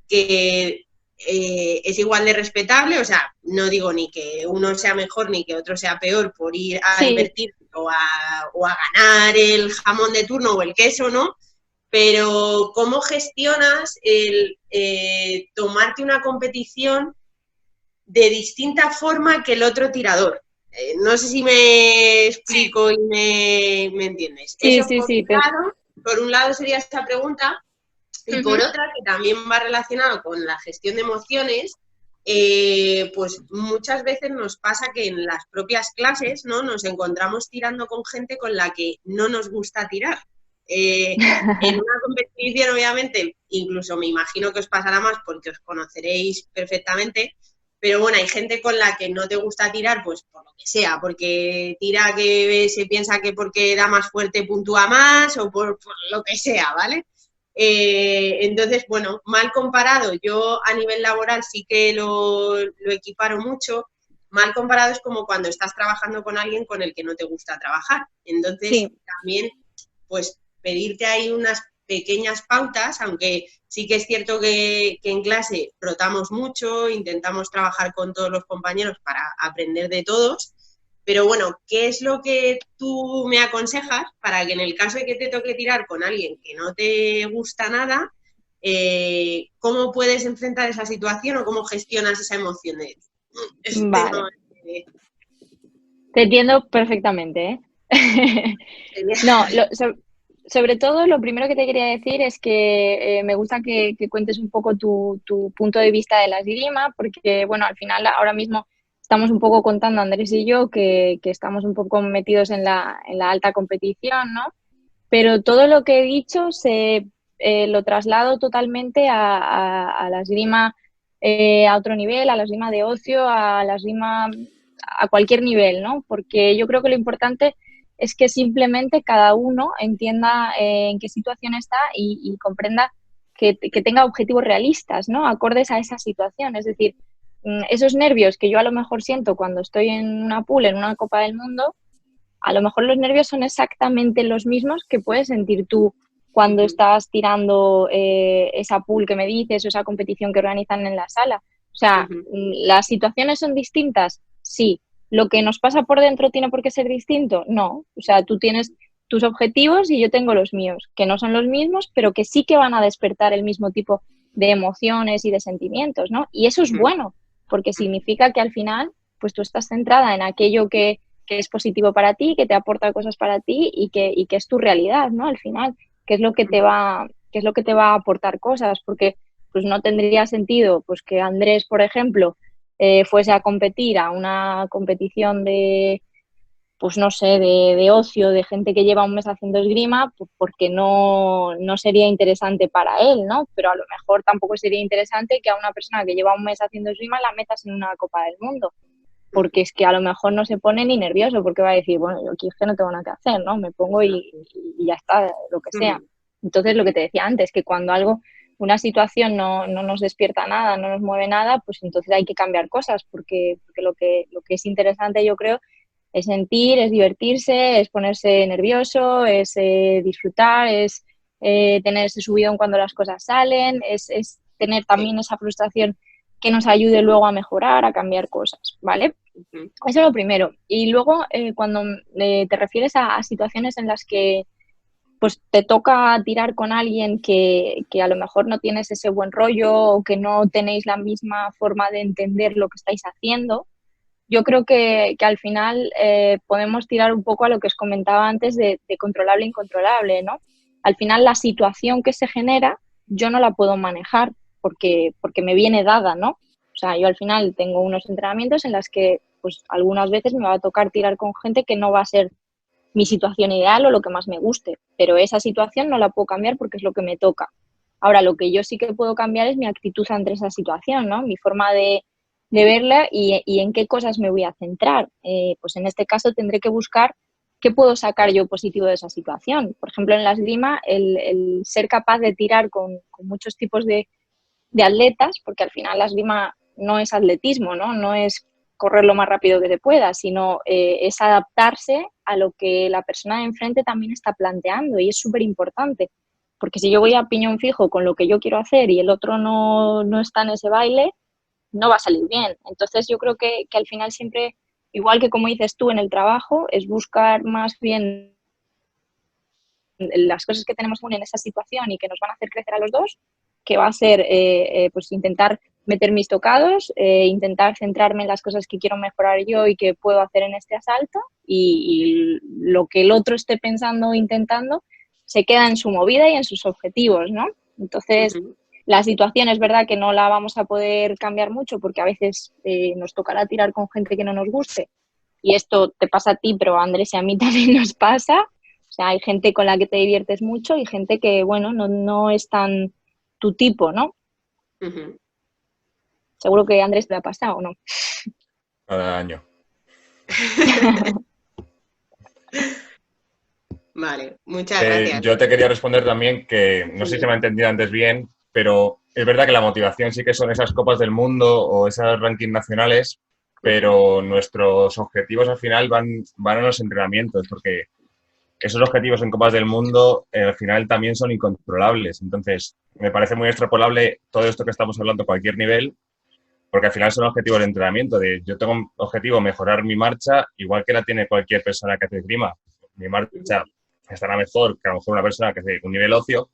que es igual de respetable, o sea, no digo ni que uno sea mejor ni que otro sea peor por ir a divertir o a ganar el jamón de turno o el queso, ¿no? pero ¿cómo gestionas el tomarte una competición de distinta forma que el otro tirador? No sé si me explico y me entiendes. Sí, Eso sí, sí. por un lado sería esta pregunta, y por otra, que también va relacionado con la gestión de emociones, pues muchas veces nos pasa que en las propias clases, ¿no?, nos encontramos tirando con gente con la que no nos gusta tirar. En una competición, obviamente, incluso me imagino que os pasará más porque os conoceréis perfectamente, pero bueno, hay gente con la que no te gusta tirar, pues por lo que sea, porque tira que se piensa que porque da más fuerte puntúa más o por lo que sea, ¿vale? Entonces, bueno, mal comparado, yo a nivel laboral sí que lo equiparo mucho. Mal comparado es como cuando estás trabajando con alguien con el que no te gusta trabajar. Entonces, Sí. también, pues, pedirte ahí unas pequeñas pautas, aunque sí que es cierto que en clase rotamos mucho, intentamos trabajar con todos los compañeros para aprender de todos, pero bueno, ¿qué es lo que tú me aconsejas para que en el caso de que te toque tirar con alguien que no te gusta nada, cómo puedes enfrentar esa situación o cómo gestionas esa emoción de este no Vale, te entiendo perfectamente, ¿eh? No, sobre todo lo primero que te quería decir es que me gusta que cuentes un poco tu punto de vista de la esgrima, porque bueno, al final ahora mismo estamos un poco contando Andrés y yo que estamos un poco metidos en la alta competición, ¿no? Pero todo lo que he dicho lo traslado totalmente a la esgrima a otro nivel, a la esgrima de ocio, a la esgrima a cualquier nivel, ¿no? Porque yo creo que lo importante es que simplemente cada uno entienda en qué situación está y comprenda que tenga objetivos realistas, ¿no? Acordes a esa situación. Es decir, esos nervios que yo a lo mejor siento cuando estoy en una pool, en una Copa del Mundo, a lo mejor los nervios son exactamente los mismos que puedes sentir tú cuando estás tirando esa pool que me dices o esa competición que organizan en la sala. O sea, ¿las situaciones son distintas? Sí. ¿Lo que nos pasa por dentro tiene por qué ser distinto? No. O sea, tú tienes tus objetivos y yo tengo los míos, que no son los mismos, pero que sí que van a despertar el mismo tipo de emociones y de sentimientos, ¿no? Y eso es bueno, porque significa que al final, pues tú estás centrada en aquello que es positivo para ti, que te aporta cosas para ti y que es tu realidad, ¿no? Al final, qué es lo que te va, qué es lo que te va a aportar cosas, porque pues no tendría sentido pues que Andrés, por ejemplo, fuese a competir a una competición de, pues no sé, de ocio, de gente que lleva un mes haciendo esgrima, pues porque no sería interesante para él, ¿no? Pero a lo mejor tampoco sería interesante que a una persona que lleva un mes haciendo esgrima la metas en una Copa del Mundo, porque es que a lo mejor no se pone ni nervioso, porque va a decir, bueno, yo aquí es que no tengo nada que hacer, ¿no? Me pongo y ya está, lo que sea. Entonces, lo que te decía antes, que cuando una situación no nos despierta nada, no nos mueve nada, pues entonces hay que cambiar cosas, porque lo que es interesante, yo creo, es sentir, es divertirse, es ponerse nervioso, es disfrutar, es tener ese subidón cuando las cosas salen, es tener también esa frustración que nos ayude luego a mejorar, a cambiar cosas, ¿vale? Eso es lo primero. Y luego, cuando te refieres a situaciones en las que pues te toca tirar con alguien que a lo mejor no tienes ese buen rollo o que no tenéis la misma forma de entender lo que estáis haciendo, yo creo que al final podemos tirar un poco a lo que os comentaba antes de controlable e incontrolable, ¿no? Al final la situación que se genera yo no la puedo manejar porque me viene dada, ¿no? O sea, yo al final tengo unos entrenamientos en las que pues algunas veces me va a tocar tirar con gente que no va a ser mi situación ideal o lo que más me guste, pero esa situación no la puedo cambiar porque es lo que me toca. Ahora, lo que yo sí que puedo cambiar es mi actitud ante esa situación, ¿no? Mi forma de verla y en qué cosas me voy a centrar. Pues en este caso tendré que buscar qué puedo sacar yo positivo de esa situación. Por ejemplo, en la esgrima, el ser capaz de tirar con muchos tipos de atletas, porque al final la esgrima no es atletismo, ¿no? No es correr lo más rápido que se pueda, sino es adaptarse a lo que la persona de enfrente también está planteando y es súper importante, porque si yo voy a piñón fijo con lo que yo quiero hacer y el otro no está en ese baile, no va a salir bien. Entonces yo creo que al final siempre, igual que como dices tú en el trabajo, es buscar más bien las cosas que tenemos aún en esa situación y que nos van a hacer crecer a los dos, que va a ser pues intentar meter mis tocados, intentar centrarme en las cosas que quiero mejorar yo y que puedo hacer en este asalto, y lo que el otro esté pensando o intentando se queda en su movida y en sus objetivos, ¿no? Entonces, la situación es verdad que no la vamos a poder cambiar mucho porque a veces nos tocará tirar con gente que no nos guste, y esto te pasa a ti, pero a Andrés y a mí también nos pasa. O sea, hay gente con la que te diviertes mucho y gente que, bueno, no es tan tu tipo, ¿no? Seguro que a Andrés te ha pasado, ¿o no? Cada año. Vale, muchas gracias. Yo te quería responder también que, no sé si se me ha entendido antes bien, pero es verdad que la motivación sí que son esas copas del mundo o esos rankings nacionales, pero nuestros objetivos al final van a los entrenamientos, porque esos objetivos en copas del mundo al final también son incontrolables. Entonces, me parece muy extrapolable todo esto que estamos hablando a cualquier nivel, porque al final son objetivos de entrenamiento. Yo tengo un objetivo, mejorar mi marcha, igual que la tiene cualquier persona que hace esgrima. Mi marcha estará mejor que a lo mejor una persona que hace un nivel ocio,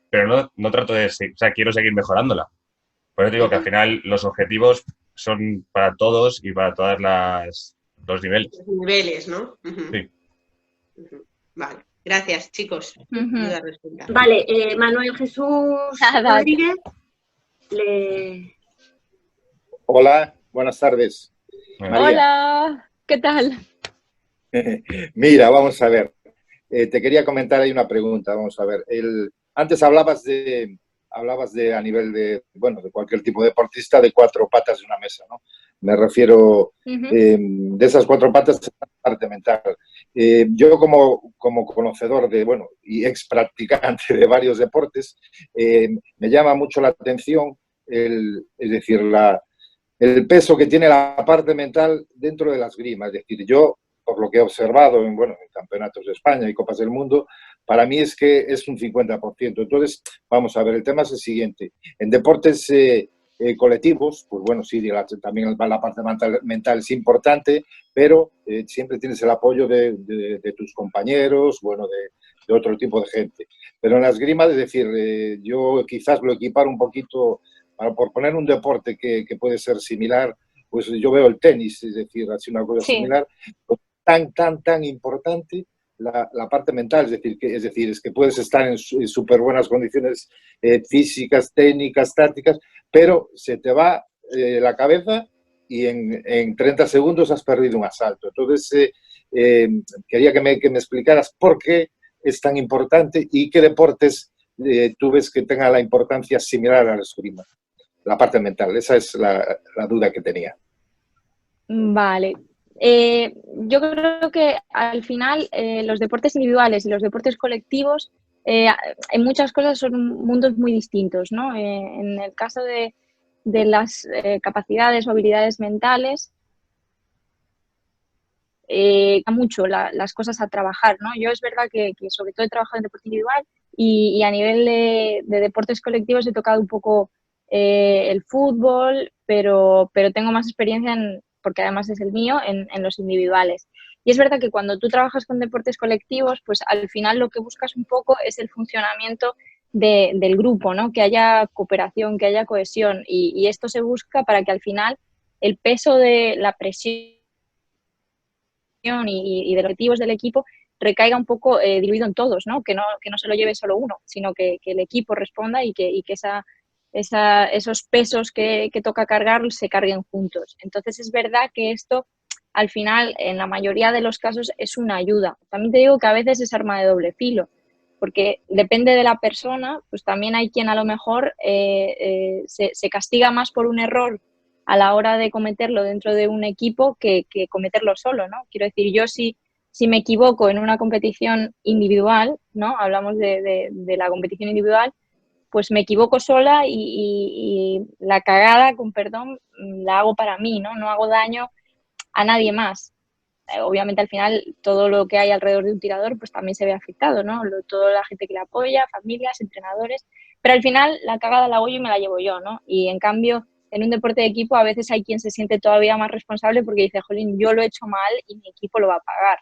pero no trato de, o sea, quiero seguir mejorándola. Por eso digo que al final los objetivos son para todos y para todas los niveles. Los niveles, ¿no? Sí. Vale, gracias, chicos. Vale, Manuel Jesús Rodríguez. Hola, buenas tardes. María. Hola, ¿qué tal? Mira, vamos a ver. Te quería comentar ahí una pregunta. Vamos a ver. Antes hablabas de a nivel de, bueno, de cualquier tipo de deportista, de 4 patas de una mesa, ¿no? Me refiero de esas 4 patas a la parte mental. Yo como conocedor de, bueno, y ex practicante de varios deportes, me llama mucho la atención es decir, el peso que tiene la parte mental dentro de la esgrima. Es decir, yo, por lo que he observado en campeonatos de España y Copas del Mundo, para mí es que es un 50%. Entonces, vamos a ver, el tema es el siguiente. En deportes colectivos, pues bueno, sí, también la parte mental es importante, pero siempre tienes el apoyo de tus compañeros, bueno, de otro tipo de gente. Pero en la esgrima, es decir, yo quizás lo equiparo un poquito, por poner un deporte que puede ser similar, pues yo veo el tenis, es decir, así una cosa similar, tan importante la parte mental, es que puedes estar en súper buenas condiciones físicas, técnicas, tácticas, pero se te va la cabeza y en 30 segundos has perdido un asalto. Entonces, quería que me explicaras por qué es tan importante y qué deportes tú ves que tengan la importancia similar a la esgrima. La parte mental, esa es la duda que tenía. Vale. Yo creo que al final los deportes individuales y los deportes colectivos en muchas cosas son mundos muy distintos, ¿no? En el caso de las capacidades o habilidades mentales, mucho las cosas a trabajar, ¿no? Yo es verdad que sobre todo he trabajado en deporte individual y a nivel de deportes colectivos he tocado un poco el fútbol, pero tengo más experiencia porque además es el mío, en los individuales. Y es verdad que cuando tú trabajas con deportes colectivos, pues al final lo que buscas un poco es el funcionamiento del grupo, ¿no? Que haya cooperación, que haya cohesión, y esto se busca para que al final el peso de la presión y de los objetivos del equipo recaiga un poco diluido en todos, ¿no? Que no se lo lleve solo uno, sino que el equipo responda y que esos pesos que toca cargar se carguen juntos. Entonces es verdad que esto al final en la mayoría de los casos es una ayuda. También te digo que a veces es arma de doble filo, porque depende de la persona, pues también hay quien a lo mejor se castiga más por un error a la hora de cometerlo dentro de un equipo que cometerlo solo, ¿no? Quiero decir, yo si me equivoco en una competición individual, ¿no? Hablamos de la competición individual, pues me equivoco sola y la cagada, con perdón, la hago para mí, ¿no? No hago daño a nadie más. Obviamente al final todo lo que hay alrededor de un tirador pues también se ve afectado, ¿no? Toda la gente que le apoya, familias, entrenadores, pero al final la cagada la hago yo y me la llevo yo, ¿no? Y en cambio en un deporte de equipo a veces hay quien se siente todavía más responsable porque dice, jolín, yo lo he hecho mal y mi equipo lo va a pagar.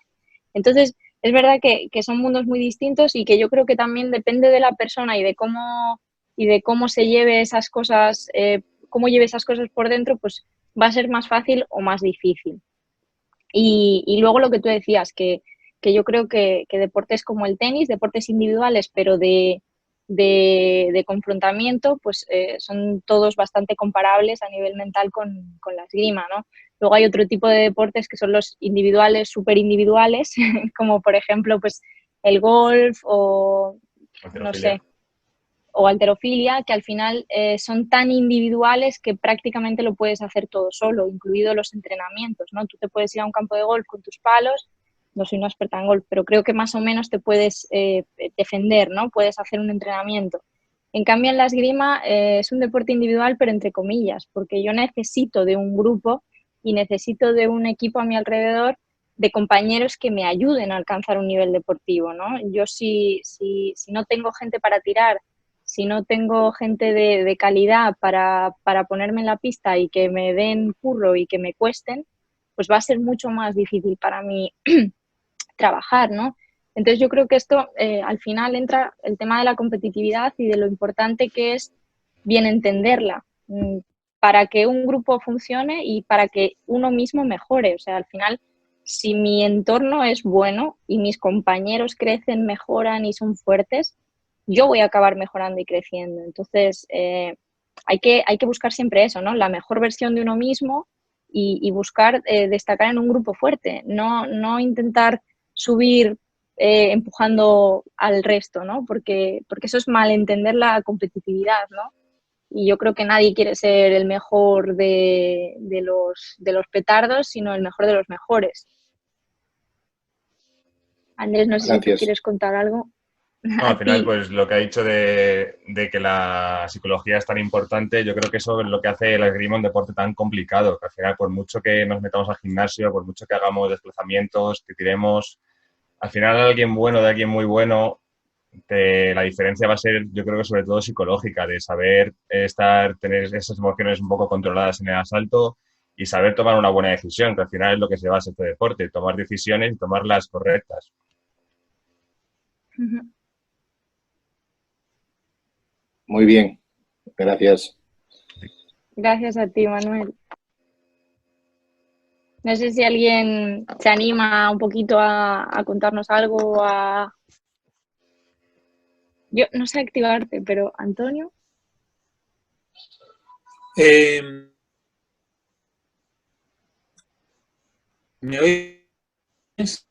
Entonces es verdad que son mundos muy distintos y que yo creo que también depende de la persona y de cómo se lleve esas cosas, cómo lleve esas cosas por dentro, pues va a ser más fácil o más difícil. Y luego lo que tú decías, que yo creo que deportes como el tenis, deportes individuales, pero de confrontamiento, pues son todos bastante comparables a nivel mental con la esgrima, ¿no? Luego hay otro tipo de deportes que son los individuales, súper individuales, como por ejemplo pues el golf o no sé, o halterofilia, que al final son tan individuales que prácticamente lo puedes hacer todo solo, incluido los entrenamientos, ¿no? Tú te puedes ir a un campo de golf con tus palos, no soy una experta en golf, pero creo que más o menos te puedes defender, ¿no? Puedes hacer un entrenamiento. En cambio, en la esgrima es un deporte individual, pero entre comillas, porque yo necesito de un grupo y necesito de un equipo a mi alrededor de compañeros que me ayuden a alcanzar un nivel deportivo, ¿no? Yo si no tengo gente para tirar, si no tengo gente de calidad para ponerme en la pista y que me den curro y que me cuesten, pues va a ser mucho más difícil para mí trabajar, ¿no? Entonces yo creo que esto al final entra el tema de la competitividad y de lo importante que es bien entenderla para que un grupo funcione y para que uno mismo mejore. O sea, al final, si mi entorno es bueno y mis compañeros crecen, mejoran y son fuertes, yo voy a acabar mejorando y creciendo. Entonces, hay que buscar siempre eso, ¿no? La mejor versión de uno mismo y buscar destacar en un grupo fuerte, no intentar subir empujando al resto, ¿no? Porque eso es malentender la competitividad, ¿no? Y yo creo que nadie quiere ser el mejor de los petardos, sino el mejor de los mejores. Andrés, no sé si tú quieres contar algo. No, al final, pues lo que ha dicho de que la psicología es tan importante, yo creo que eso es lo que hace el esgrima un deporte tan complicado, que al final, por mucho que nos metamos al gimnasio, por mucho que hagamos desplazamientos, que tiremos, al final alguien bueno de alguien muy bueno, la diferencia va a ser, yo creo que sobre todo psicológica, de saber tener esas emociones un poco controladas en el asalto y saber tomar una buena decisión, que al final es lo que se basa en este deporte, tomar decisiones y tomarlas correctas. Muy bien, gracias. Gracias a ti, Manuel. No sé si alguien se anima un poquito a contarnos algo. Yo no sé activarte, pero Antonio. ¿Me oyes?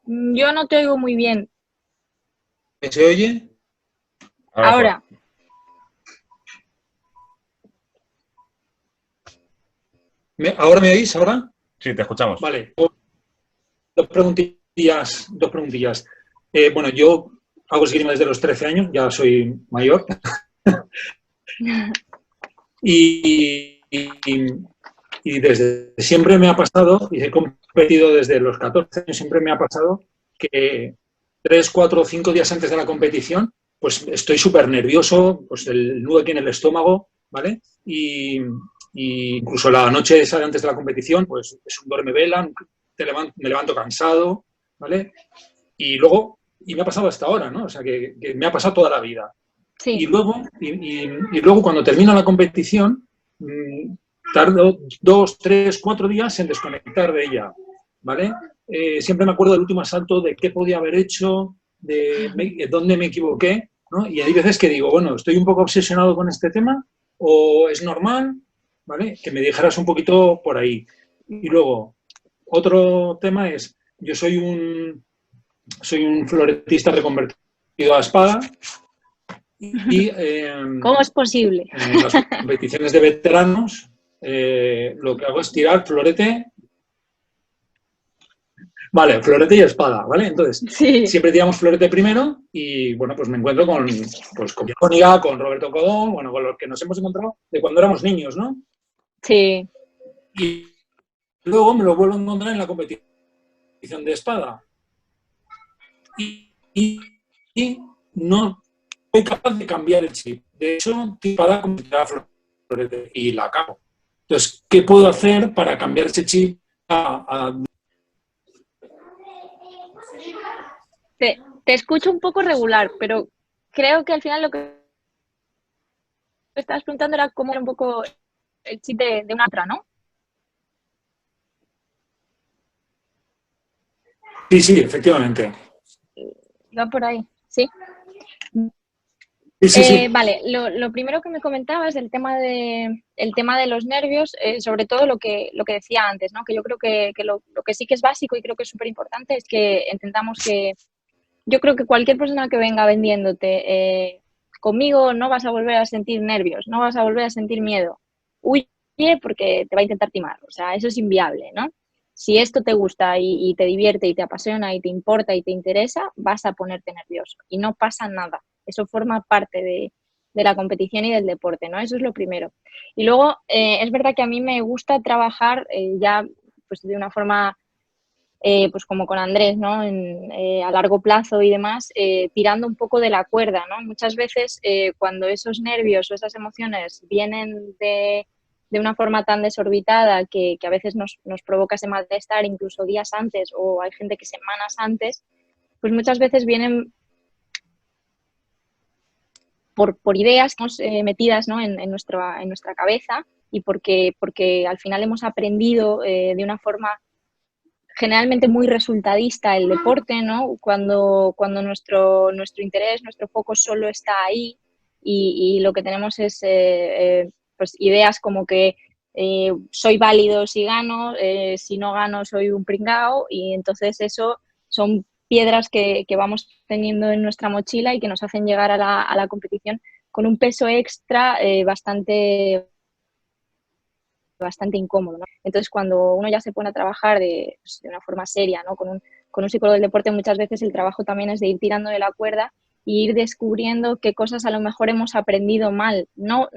Yo no te oigo muy bien. ¿Se oye? Ahora. ¿Ahora me oís? ¿Ahora? Sí, te escuchamos. Vale. Dos preguntillas. Bueno, yo hago esgrima desde los 13 años, ya soy mayor. y desde siempre me ha pasado, y he competido desde los 14 años, siempre me ha pasado que 3, 4 o 5 días antes de la competición, pues estoy súper nervioso, pues el nudo aquí en el estómago, ¿vale? Y incluso la noche esa antes de la competición, pues es un duerme-vela, me levanto cansado, ¿vale? Y luego, me ha pasado hasta ahora, ¿no? O sea, que me ha pasado toda la vida. Sí. Y luego cuando termina la competición, tardo 2, 3, 4 días en desconectar de ella, ¿vale? Siempre me acuerdo del último asalto, de qué podía haber hecho, de dónde me equivoqué, ¿no? Y hay veces que digo, bueno, estoy un poco obsesionado con este tema o es normal, ¿vale? Que me dijeras un poquito por ahí. Y luego, otro tema es, yo soy un floretista reconvertido a espada y ¿cómo es posible? En las competiciones de veteranos lo que hago es tirar florete. Vale, florete y espada, ¿vale? Entonces, sí. Siempre tiramos florete primero y, bueno, pues me encuentro con Cóniga, con Roberto Codón, bueno, con los que nos hemos encontrado de cuando éramos niños, ¿no? Sí. Y luego me lo vuelvo a encontrar en la competición de espada. Y no soy capaz de cambiar el chip. De hecho, espada como tirar florete y la acabo. Entonces, ¿qué puedo hacer para cambiar ese chip Te escucho un poco regular, pero creo que al final lo que estabas preguntando era cómo era un poco el chip de una otra, ¿no? Sí, sí, efectivamente. Va por ahí, ¿sí? Sí, sí, sí. Vale, lo primero que me comentabas el tema de los nervios, sobre todo lo que decía antes, ¿no? Que yo creo que lo que sí que es básico y creo que es súper importante es que entendamos que yo creo que cualquier persona que venga vendiéndote conmigo no vas a volver a sentir nervios, no vas a volver a sentir miedo. Huye porque te va a intentar timar, o sea, eso es inviable, ¿no? Si esto te gusta y te divierte y te apasiona y te importa y te interesa, vas a ponerte nervioso y no pasa nada. Eso forma parte de la competición y del deporte, ¿no? Eso es lo primero. Y luego, es verdad que a mí me gusta trabajar ya pues de una forma, pues como con Andrés, ¿no? A largo plazo y demás, tirando un poco de la cuerda, ¿no? Muchas veces cuando esos nervios o esas emociones vienen de una forma tan desorbitada que a veces nos provoca ese malestar incluso días antes o hay gente que semanas antes, pues muchas veces vienen por ideas que hemos metidas, ¿no? en nuestra cabeza y porque al final hemos aprendido de una forma generalmente muy resultadista el deporte, ¿no? Cuando nuestro interés, nuestro foco solo está ahí y lo que tenemos es pues ideas como que soy válido si gano, si no gano soy un pringao y entonces eso son piedras que vamos teniendo en nuestra mochila y que nos hacen llegar a la competición con un peso extra bastante incómodo, ¿no? Entonces, cuando uno ya se pone a trabajar pues, de una forma seria, ¿no? Con un psicólogo del deporte, muchas veces el trabajo también es de ir tirando de la cuerda y ir descubriendo qué cosas a lo mejor hemos aprendido mal, no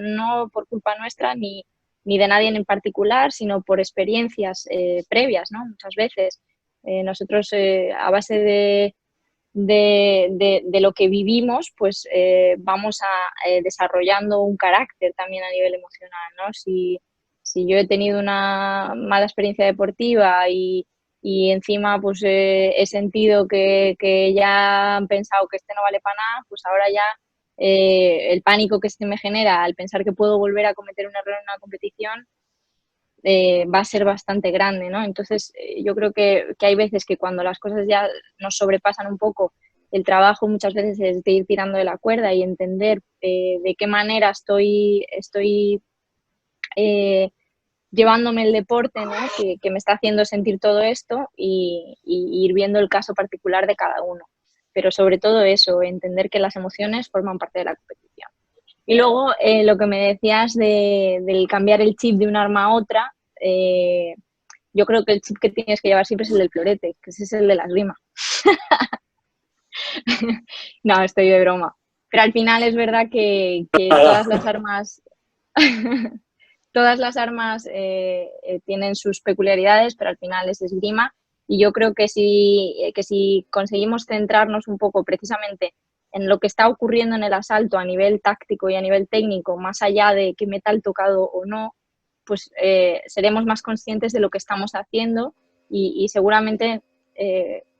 por culpa nuestra ni de nadie en particular, sino por experiencias previas, ¿no? Muchas veces nosotros a base de lo que vivimos, pues vamos desarrollando un carácter también a nivel emocional, ¿no? Si yo he tenido una mala experiencia deportiva y encima pues he sentido que ya han pensado que este no vale para nada, pues ahora ya el pánico que se me genera al pensar que puedo volver a cometer un error en una competición va a ser bastante grande, ¿no? Entonces yo creo que hay veces que cuando las cosas ya nos sobrepasan un poco, el trabajo muchas veces es de ir tirando de la cuerda y entender de qué manera estoy llevándome el deporte, ¿no? que me está haciendo sentir todo esto y ir viendo el caso particular de cada uno. Pero sobre todo eso, entender que las emociones forman parte de la competición. Y luego lo que me decías del cambiar el chip de un arma a otra, yo creo que el chip que tienes que llevar siempre es el del florete, que ese es el de la esgrima. No, estoy de broma. Pero al final es verdad que todas las armas... Todas las armas tienen sus peculiaridades, pero al final es esgrima. Y yo creo que si conseguimos centrarnos un poco precisamente en lo que está ocurriendo en el asalto a nivel táctico y a nivel técnico, más allá de qué metal tocado o no, pues seremos más conscientes de lo que estamos haciendo y seguramente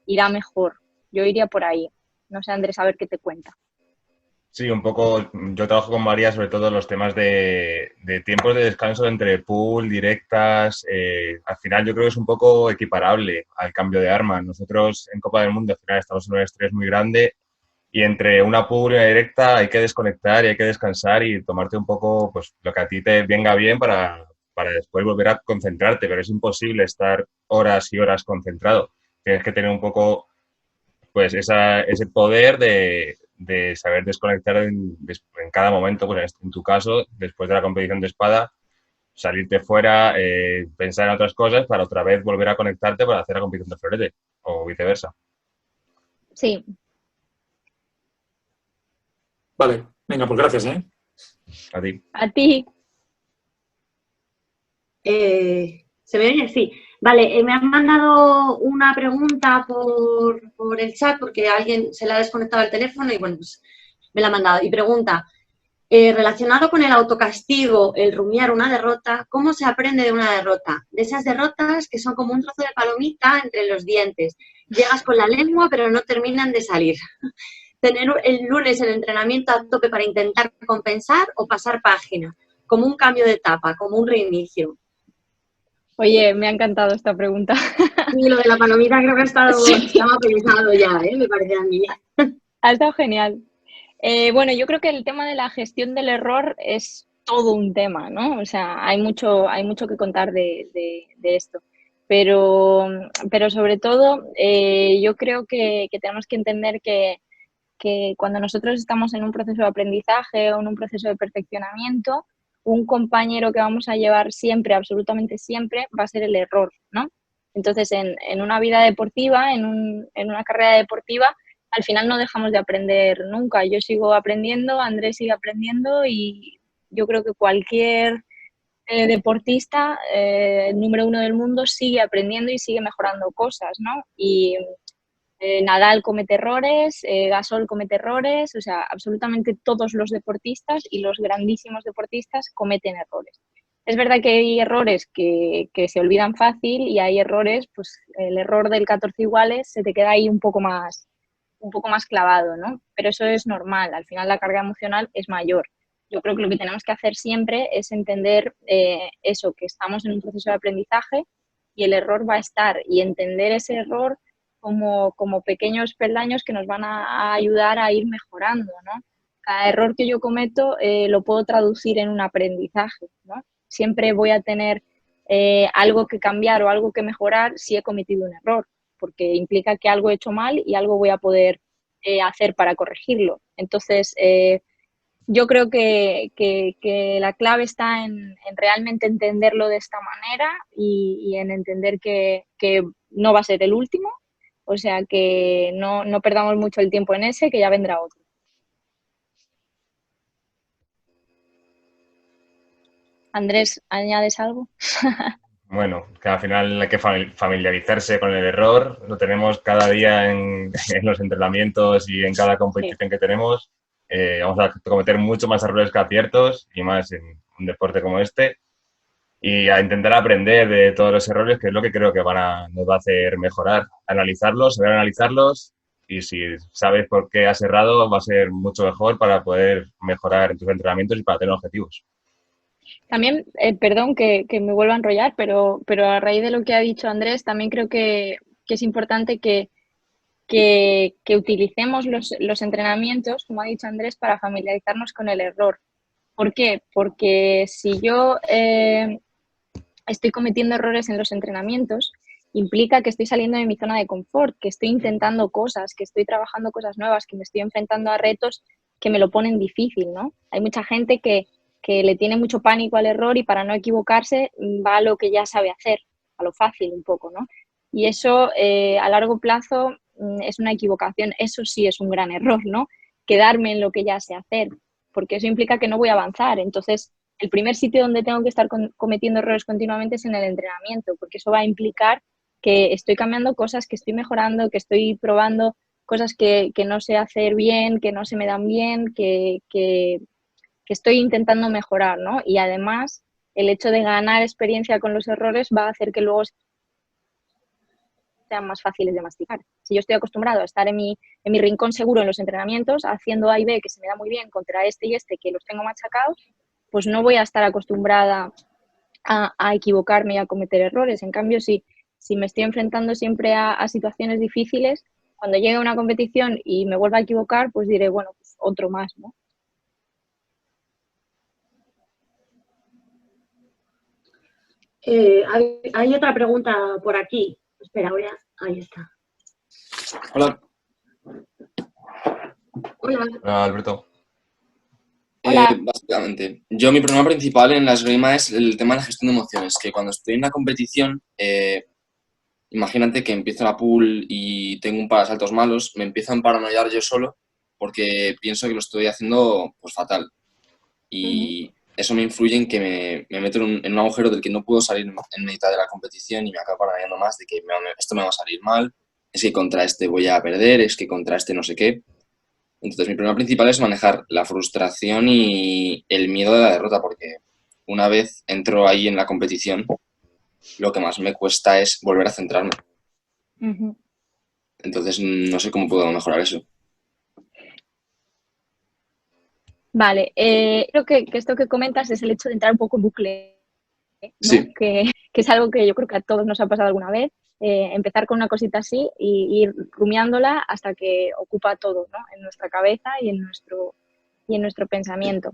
irá mejor. Yo iría por ahí. No sé, Andrés, a ver qué te cuenta. Sí, un poco, yo trabajo con María sobre todo los temas de tiempos de descanso entre pool, directas, al final yo creo que es un poco equiparable al cambio de arma. Nosotros en Copa del Mundo al final estamos en un estrés muy grande y entre una pool y una directa hay que desconectar y hay que descansar y tomarte un poco pues lo que a ti te venga bien para después volver a concentrarte, pero es imposible estar horas y horas concentrado. Tienes que tener un poco pues ese poder de saber desconectar en cada momento, pues en tu caso, después de la competición de espada, salirte fuera, pensar en otras cosas para otra vez volver a conectarte para hacer la competición de florete o viceversa. Sí. Vale, venga, pues gracias, ¿eh? A ti. A ti. ¿Se me oye? Sí. Vale, me han mandado una pregunta por el chat porque alguien se le ha desconectado el teléfono y bueno, pues me la ha mandado. Y pregunta, Relacionado con el autocastigo, el rumiar una derrota, ¿cómo se aprende de una derrota? De esas derrotas que son como un trozo de palomita entre los dientes. Llegas con la lengua, pero no terminan de salir. Tener el lunes el entrenamiento a tope para intentar compensar o pasar página, como un cambio de etapa, como un reinicio. Oye, me ha encantado esta pregunta. Y lo de la palomita creo que Sí. estaba pensado ya, me parece a mí. Ha estado genial. Bueno, yo creo que el tema de la gestión del error es todo un tema, ¿no? O sea, hay mucho que contar de esto. Pero sobre todo, yo creo que tenemos que entender que cuando nosotros estamos en un proceso de aprendizaje o en un proceso de perfeccionamiento, un compañero que vamos a llevar siempre, absolutamente siempre, va a ser el error, ¿no? Entonces, en una vida deportiva, en una carrera deportiva, al final no dejamos de aprender nunca. Yo sigo aprendiendo, Andrés sigue aprendiendo y yo creo que cualquier deportista, número uno del mundo, sigue aprendiendo y sigue mejorando cosas, ¿no? Y Nadal comete errores, Gasol comete errores, o sea, absolutamente todos los deportistas y los grandísimos deportistas cometen errores. Es verdad que hay errores que se olvidan fácil y hay errores, pues el error del 14 iguales se te queda ahí un poco más clavado, ¿no? Pero eso es normal, al final la carga emocional es mayor. Yo creo que lo que tenemos que hacer siempre es entender eso, que estamos en un proceso de aprendizaje y el error va a estar, y entender ese error como pequeños peldaños que nos van a ayudar a ir mejorando, ¿no? Cada error que yo cometo lo puedo traducir en un aprendizaje, ¿no? Siempre voy a tener algo que cambiar o algo que mejorar si he cometido un error, porque implica que algo he hecho mal y algo voy a poder hacer para corregirlo. Entonces, yo creo que la clave está en realmente entenderlo de esta manera y en entender que no va a ser el último, o sea que no perdamos mucho el tiempo en ese, que ya vendrá otro. Andrés, ¿añades algo? Bueno, que al final hay que familiarizarse con el error. Lo tenemos cada día en los entrenamientos y en cada competición que tenemos. Vamos a cometer mucho más errores que aciertos y más en un deporte como este. Y a intentar aprender de todos los errores, que es lo que creo que nos va a hacer mejorar. Analizarlos, saber analizarlos, y si sabes por qué has errado, va a ser mucho mejor para poder mejorar en tus entrenamientos y para tener objetivos. También, perdón que me vuelva a enrollar, pero a raíz de lo que ha dicho Andrés, también creo que es importante que utilicemos los entrenamientos, como ha dicho Andrés, para familiarizarnos con el error. ¿Por qué? Porque si yo estoy cometiendo errores en los entrenamientos, implica que estoy saliendo de mi zona de confort, que estoy intentando cosas, que estoy trabajando cosas nuevas, que me estoy enfrentando a retos que me lo ponen difícil, ¿no? Hay mucha gente que le tiene mucho pánico al error y para no equivocarse va a lo que ya sabe hacer, a lo fácil un poco, ¿no? Y eso a largo plazo es una equivocación, eso sí es un gran error, ¿no? Quedarme en lo que ya sé hacer, porque eso implica que no voy a avanzar. Entonces, el primer sitio donde tengo que estar cometiendo errores continuamente es en el entrenamiento, porque eso va a implicar que estoy cambiando cosas, que estoy mejorando, que estoy probando cosas que no sé hacer bien, que no se me dan bien, que estoy intentando mejorar, ¿no? Y además, el hecho de ganar experiencia con los errores va a hacer que luego sean más fáciles de masticar. Si yo estoy acostumbrado a estar en mi rincón seguro en los entrenamientos, haciendo A y B, que se me da muy bien, contra este y este, que los tengo machacados, pues no voy a estar acostumbrada a equivocarme y a cometer errores. En cambio, si me estoy enfrentando siempre a situaciones difíciles, cuando llegue a una competición y me vuelva a equivocar, pues diré, bueno, pues otro más, ¿no? Hay otra pregunta por aquí. Espera, ahí está. Hola. Hola. Hola, Alberto. Hola. Básicamente, mi problema principal en la esgrima es el tema de la gestión de emociones, que cuando estoy en una competición, imagínate que empiezo la pool y tengo un par de saltos malos, me empiezo a paranoiar yo solo porque pienso que lo estoy haciendo pues fatal. Y eso me influye en que me meto en un agujero del que no puedo salir en mitad de la competición y me acabo paranoiando más de que esto me va a salir mal, es que contra este voy a perder, es que contra este no sé qué. Entonces, mi problema principal es manejar la frustración y el miedo de la derrota, porque una vez entro ahí en la competición, lo que más me cuesta es volver a centrarme. Ujú. Entonces, no sé cómo puedo mejorar eso. Vale, creo que esto que comentas es el hecho de entrar un poco en bucle, ¿no? Sí. Que es algo que yo creo que a todos nos ha pasado alguna vez, empezar con una cosita así y ir rumiándola hasta que ocupa todo, ¿no? En nuestra cabeza y en nuestro pensamiento.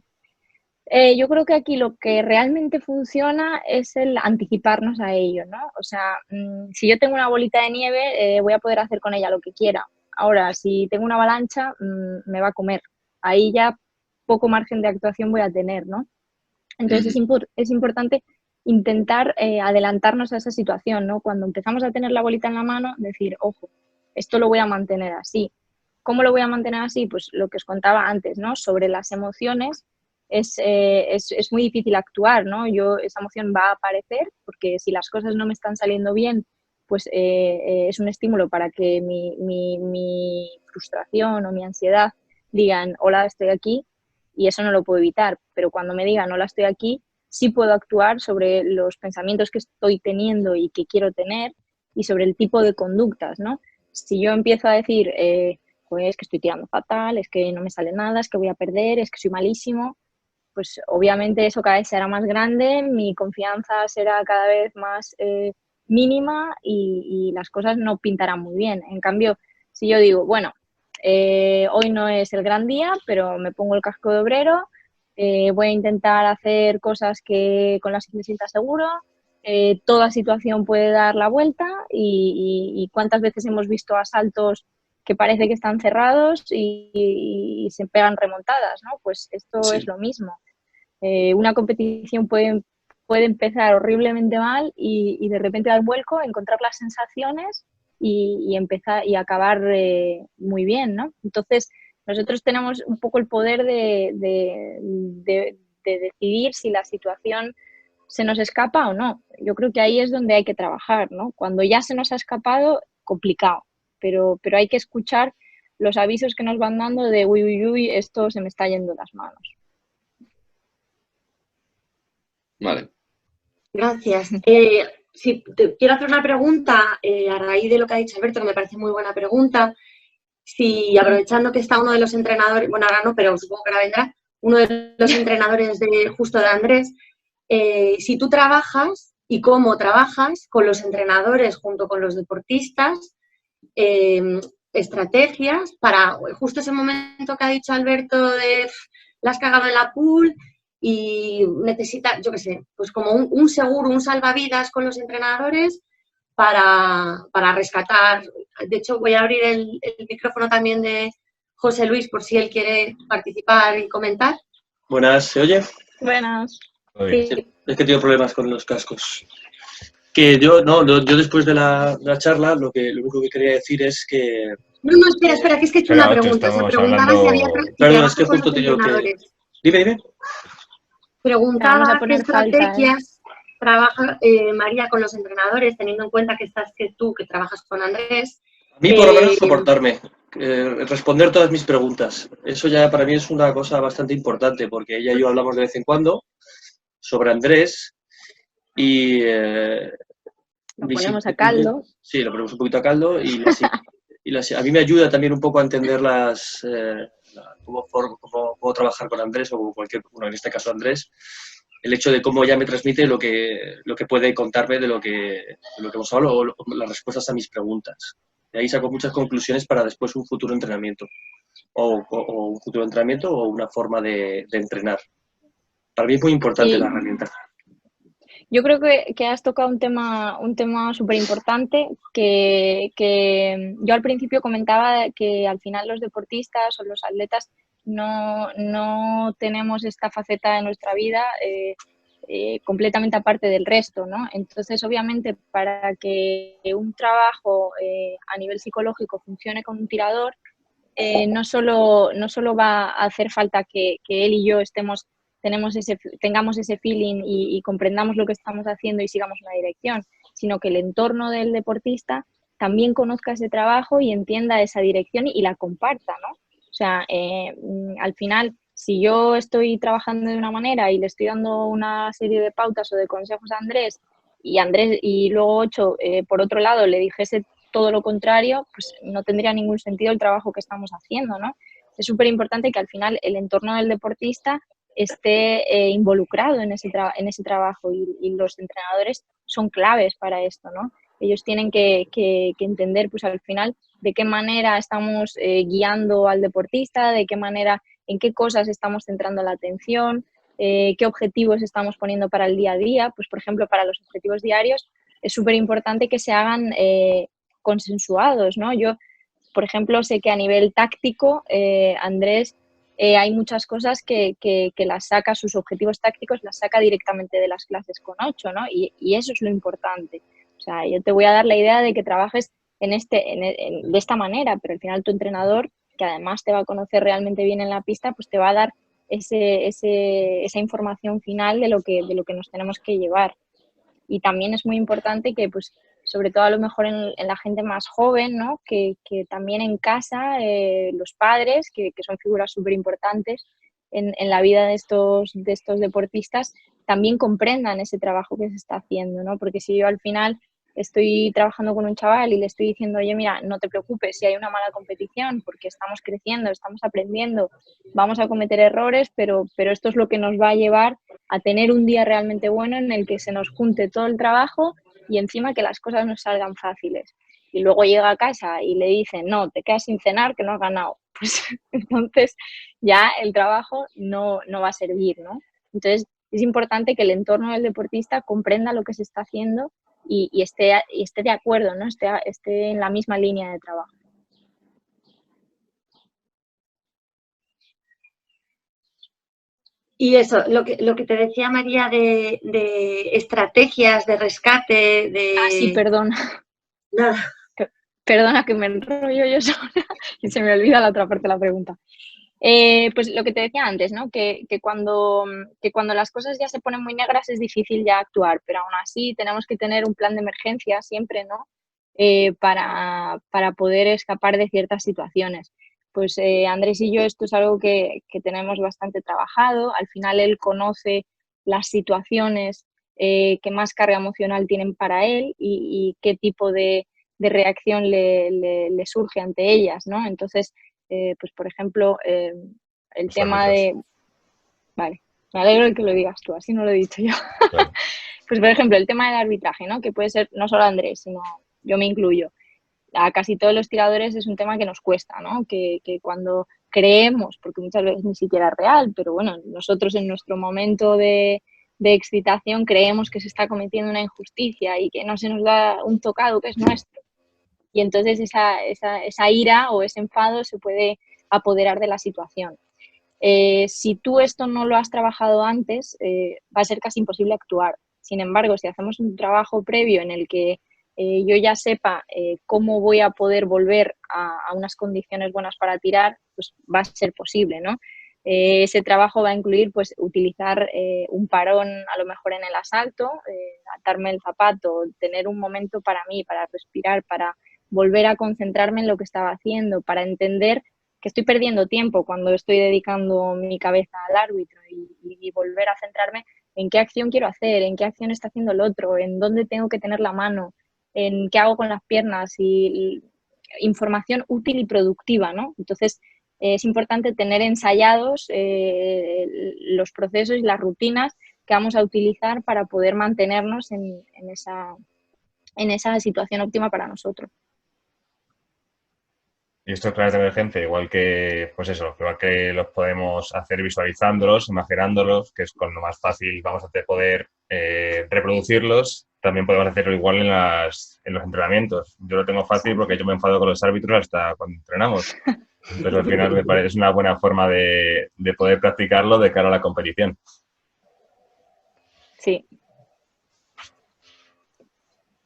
Yo creo que aquí lo que realmente funciona es el anticiparnos a ello, ¿no? O sea, si yo tengo una bolita de nieve, voy a poder hacer con ella lo que quiera. Ahora, si tengo una avalancha, me va a comer. Ahí ya poco margen de actuación voy a tener, ¿no? Entonces es importante intentar adelantarnos a esa situación, ¿no? Cuando empezamos a tener la bolita en la mano, decir, ojo, esto lo voy a mantener así. ¿Cómo lo voy a mantener así? Pues lo que os contaba antes, ¿no? Sobre las emociones es muy difícil actuar, ¿no? Esa emoción va a aparecer porque si las cosas no me están saliendo bien, pues es un estímulo para que mi frustración o mi ansiedad digan, hola, estoy aquí, y eso no lo puedo evitar, pero cuando me digan, hola, estoy aquí, sí puedo actuar sobre los pensamientos que estoy teniendo y que quiero tener y sobre el tipo de conductas, ¿no? Si yo empiezo a decir, pues es que estoy tirando fatal, es que no me sale nada, es que voy a perder, es que soy malísimo, pues obviamente eso cada vez será más grande, mi confianza será cada vez más mínima y las cosas no pintarán muy bien. En cambio, si yo digo, bueno, hoy no es el gran día, pero me pongo el casco de obrero, voy a intentar hacer cosas con las que me sienta seguro, toda situación puede dar la vuelta y cuántas veces hemos visto asaltos que parece que están cerrados y se pegan remontadas, ¿no? Pues esto es lo mismo. Una competición puede empezar horriblemente mal y de repente dar vuelco, encontrar las sensaciones y empezar y acabar muy bien, ¿no? Entonces, nosotros tenemos un poco el poder de decidir si la situación se nos escapa o no. Yo creo que ahí es donde hay que trabajar, ¿no? Cuando ya se nos ha escapado, complicado, pero hay que escuchar los avisos que nos van dando de uy, uy, uy, esto se me está yendo de las manos. Vale. Gracias. Sí, quiero hacer una pregunta a raíz de lo que ha dicho Alberto, que me parece muy buena pregunta. Si aprovechando que está uno de los entrenadores, bueno, ahora no, pero supongo que ahora vendrá, uno de los entrenadores justo de Andrés, si tú trabajas y cómo trabajas con los entrenadores junto con los deportistas, estrategias para justo ese momento que ha dicho Alberto de la has cagado en la pool y necesita, yo qué sé, pues como un seguro, un salvavidas con los entrenadores para rescatar. De hecho, voy a abrir el micrófono también de José Luis por si él quiere participar y comentar. Buenas, ¿se oye? Buenas. Sí, es que tengo problemas con los cascos. Que yo después de la charla lo único que quería decir es que... No, espera, que es que he hecho una pregunta. Se preguntaba si había Perdón, es que justo te digo que... Dime. Preguntaba qué estrategias trabaja María con los entrenadores, teniendo en cuenta que tú trabajas con Andrés. A mí por lo menos soportarme, responder todas mis preguntas. Eso ya para mí es una cosa bastante importante, porque ella y yo hablamos de vez en cuando sobre Andrés y... lo ponemos a caldo. Sí, lo ponemos un poquito a caldo y a mí me ayuda también un poco a entender cómo trabajar con Andrés o con cualquier, bueno, en este caso Andrés, el hecho de cómo ella me transmite lo que puede contarme de lo que hemos hablado o las respuestas a mis preguntas. De ahí saco muchas conclusiones para después un futuro entrenamiento o un futuro entrenamiento o una forma de entrenar. Para mí es muy importante la herramienta. Yo creo que has tocado un tema súper importante que yo al principio comentaba que al final los deportistas o los atletas no tenemos esta faceta de nuestra vida completamente aparte del resto, ¿no? Entonces, obviamente, para que un trabajo a nivel psicológico funcione con un tirador, no solo va a hacer falta que él y yo tengamos ese feeling y comprendamos lo que estamos haciendo y sigamos una dirección, sino que el entorno del deportista también conozca ese trabajo y entienda esa dirección y la comparta, ¿no? O sea, al final, si yo estoy trabajando de una manera y le estoy dando una serie de pautas o de consejos a Andrés y luego Ocho, por otro lado, le dijese todo lo contrario, pues no tendría ningún sentido el trabajo que estamos haciendo, ¿no? Es súper importante que al final el entorno del deportista esté involucrado en ese trabajo y los entrenadores son claves para esto, ¿no? Ellos tienen que entender, pues al final, de qué manera estamos guiando al deportista, de qué manera, en qué cosas estamos centrando la atención, qué objetivos estamos poniendo para el día a día. Pues, por ejemplo, para los objetivos diarios es súper importante que se hagan consensuados, ¿no? Yo, por ejemplo, sé que a nivel táctico, Andrés, hay muchas cosas que las saca, sus objetivos tácticos las saca directamente de las clases con Ocho, ¿no? Y eso es lo importante. O sea, yo te voy a dar la idea de que trabajes de esta manera, pero al final tu entrenador, que además te va a conocer realmente bien en la pista, pues te va a dar esa información final de lo que nos tenemos que llevar. Y también es muy importante que, pues, sobre todo a lo mejor en la gente más joven, ¿no? Que también en casa, los padres, que son figuras súper importantes en la vida de estos deportistas, también comprendan ese trabajo que se está haciendo, ¿no? Porque si yo al final estoy trabajando con un chaval y le estoy diciendo, oye, mira, no te preocupes si hay una mala competición, porque estamos creciendo, estamos aprendiendo, vamos a cometer errores, pero esto es lo que nos va a llevar a tener un día realmente bueno en el que se nos junte todo el trabajo y encima que las cosas nos salgan fáciles. Y luego llega a casa y le dicen, no, te quedas sin cenar que no has ganado. Pues entonces ya el trabajo no va a servir, ¿no? Entonces es importante que el entorno del deportista comprenda lo que se está haciendo y esté de acuerdo, ¿no? Esté en la misma línea de trabajo. Y eso, lo que te decía María de estrategias de rescate, de... Ah, sí, perdona. Nada. Perdona que me enrollo yo sola y se me olvida la otra parte de la pregunta. Pues lo que te decía antes, ¿no? Que cuando las cosas ya se ponen muy negras es difícil ya actuar, pero aún así tenemos que tener un plan de emergencia siempre, ¿no? Para poder escapar de ciertas situaciones. Pues Andrés y yo esto es algo que tenemos bastante trabajado. Al final él conoce las situaciones que más carga emocional tienen para él y qué tipo de reacción le surge ante ellas, ¿no? Entonces, pues por ejemplo, el Los tema árbitros. de... Vale, me alegro de que lo digas tú, así no lo he dicho yo. Claro. Pues por ejemplo, el tema del arbitraje, ¿no? Que puede ser no solo Andrés, sino yo me incluyo. A casi todos los tiradores es un tema que nos cuesta, ¿no? Que cuando creemos, porque muchas veces ni siquiera es real, pero bueno, nosotros en nuestro momento de excitación creemos que se está cometiendo una injusticia y que no se nos da un tocado que es nuestro. Y entonces esa ira o ese enfado se puede apoderar de la situación. Si tú esto no lo has trabajado antes, va a ser casi imposible actuar. Sin embargo, si hacemos un trabajo previo en el que yo ya sepa cómo voy a poder volver a unas condiciones buenas para tirar, pues va a ser posible, ¿no? Ese trabajo va a incluir pues utilizar un parón a lo mejor en el asalto, atarme el zapato, tener un momento para mí, para respirar, para volver a concentrarme en lo que estaba haciendo, para entender que estoy perdiendo tiempo cuando estoy dedicando mi cabeza al árbitro y volver a centrarme en qué acción quiero hacer, en qué acción está haciendo el otro, en dónde tengo que tener la mano, en qué hago con las piernas y información útil y productiva, ¿no? Entonces, es importante tener ensayados los procesos y las rutinas que vamos a utilizar para poder mantenernos en esa situación óptima para nosotros. Y estos planes de emergencia, igual que, pues eso, igual que los podemos hacer visualizándolos, imaginándolos, que es con lo más fácil vamos a poder reproducirlos, también podemos hacerlo igual en los entrenamientos. Yo lo tengo fácil porque yo me enfado con los árbitros hasta cuando entrenamos. Entonces, al final me parece una buena forma de poder practicarlo de cara a la competición. Sí.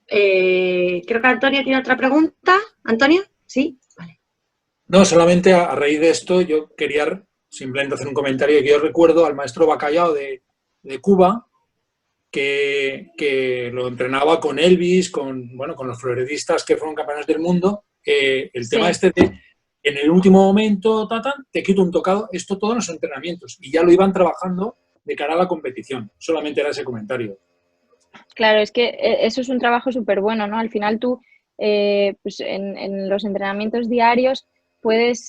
Creo que Antonio tiene otra pregunta. ¿Antonio? Sí. Vale. No, solamente a raíz de esto yo quería simplemente hacer un comentario que yo recuerdo al maestro Bacallao de Cuba, que lo entrenaba con Elvis, con los floretistas que fueron campeones del mundo. El tema Sí. este de en el último momento, te quito un tocado. Esto todos los entrenamientos. Y ya lo iban trabajando de cara a la competición. Solamente era ese comentario. Claro, es que eso es un trabajo súper bueno, ¿no? Al final tú, pues en los entrenamientos diarios puedes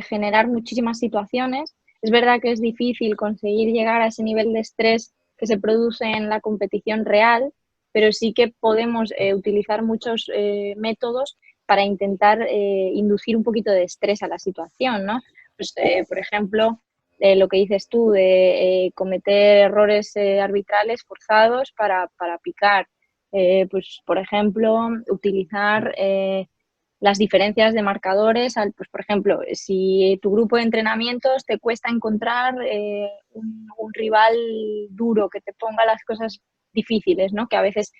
generar muchísimas situaciones. Es verdad que es difícil conseguir llegar a ese nivel de estrés que se produce en la competición real, pero sí que podemos utilizar muchos métodos para intentar inducir un poquito de estrés a la situación, ¿no? Pues, por ejemplo, lo que dices tú, de cometer errores arbitrales forzados para picar. Pues, por ejemplo, utilizar las diferencias de marcadores. Pues, por ejemplo, si tu grupo de entrenamientos te cuesta encontrar un rival duro que te ponga las cosas difíciles, ¿no? Que a veces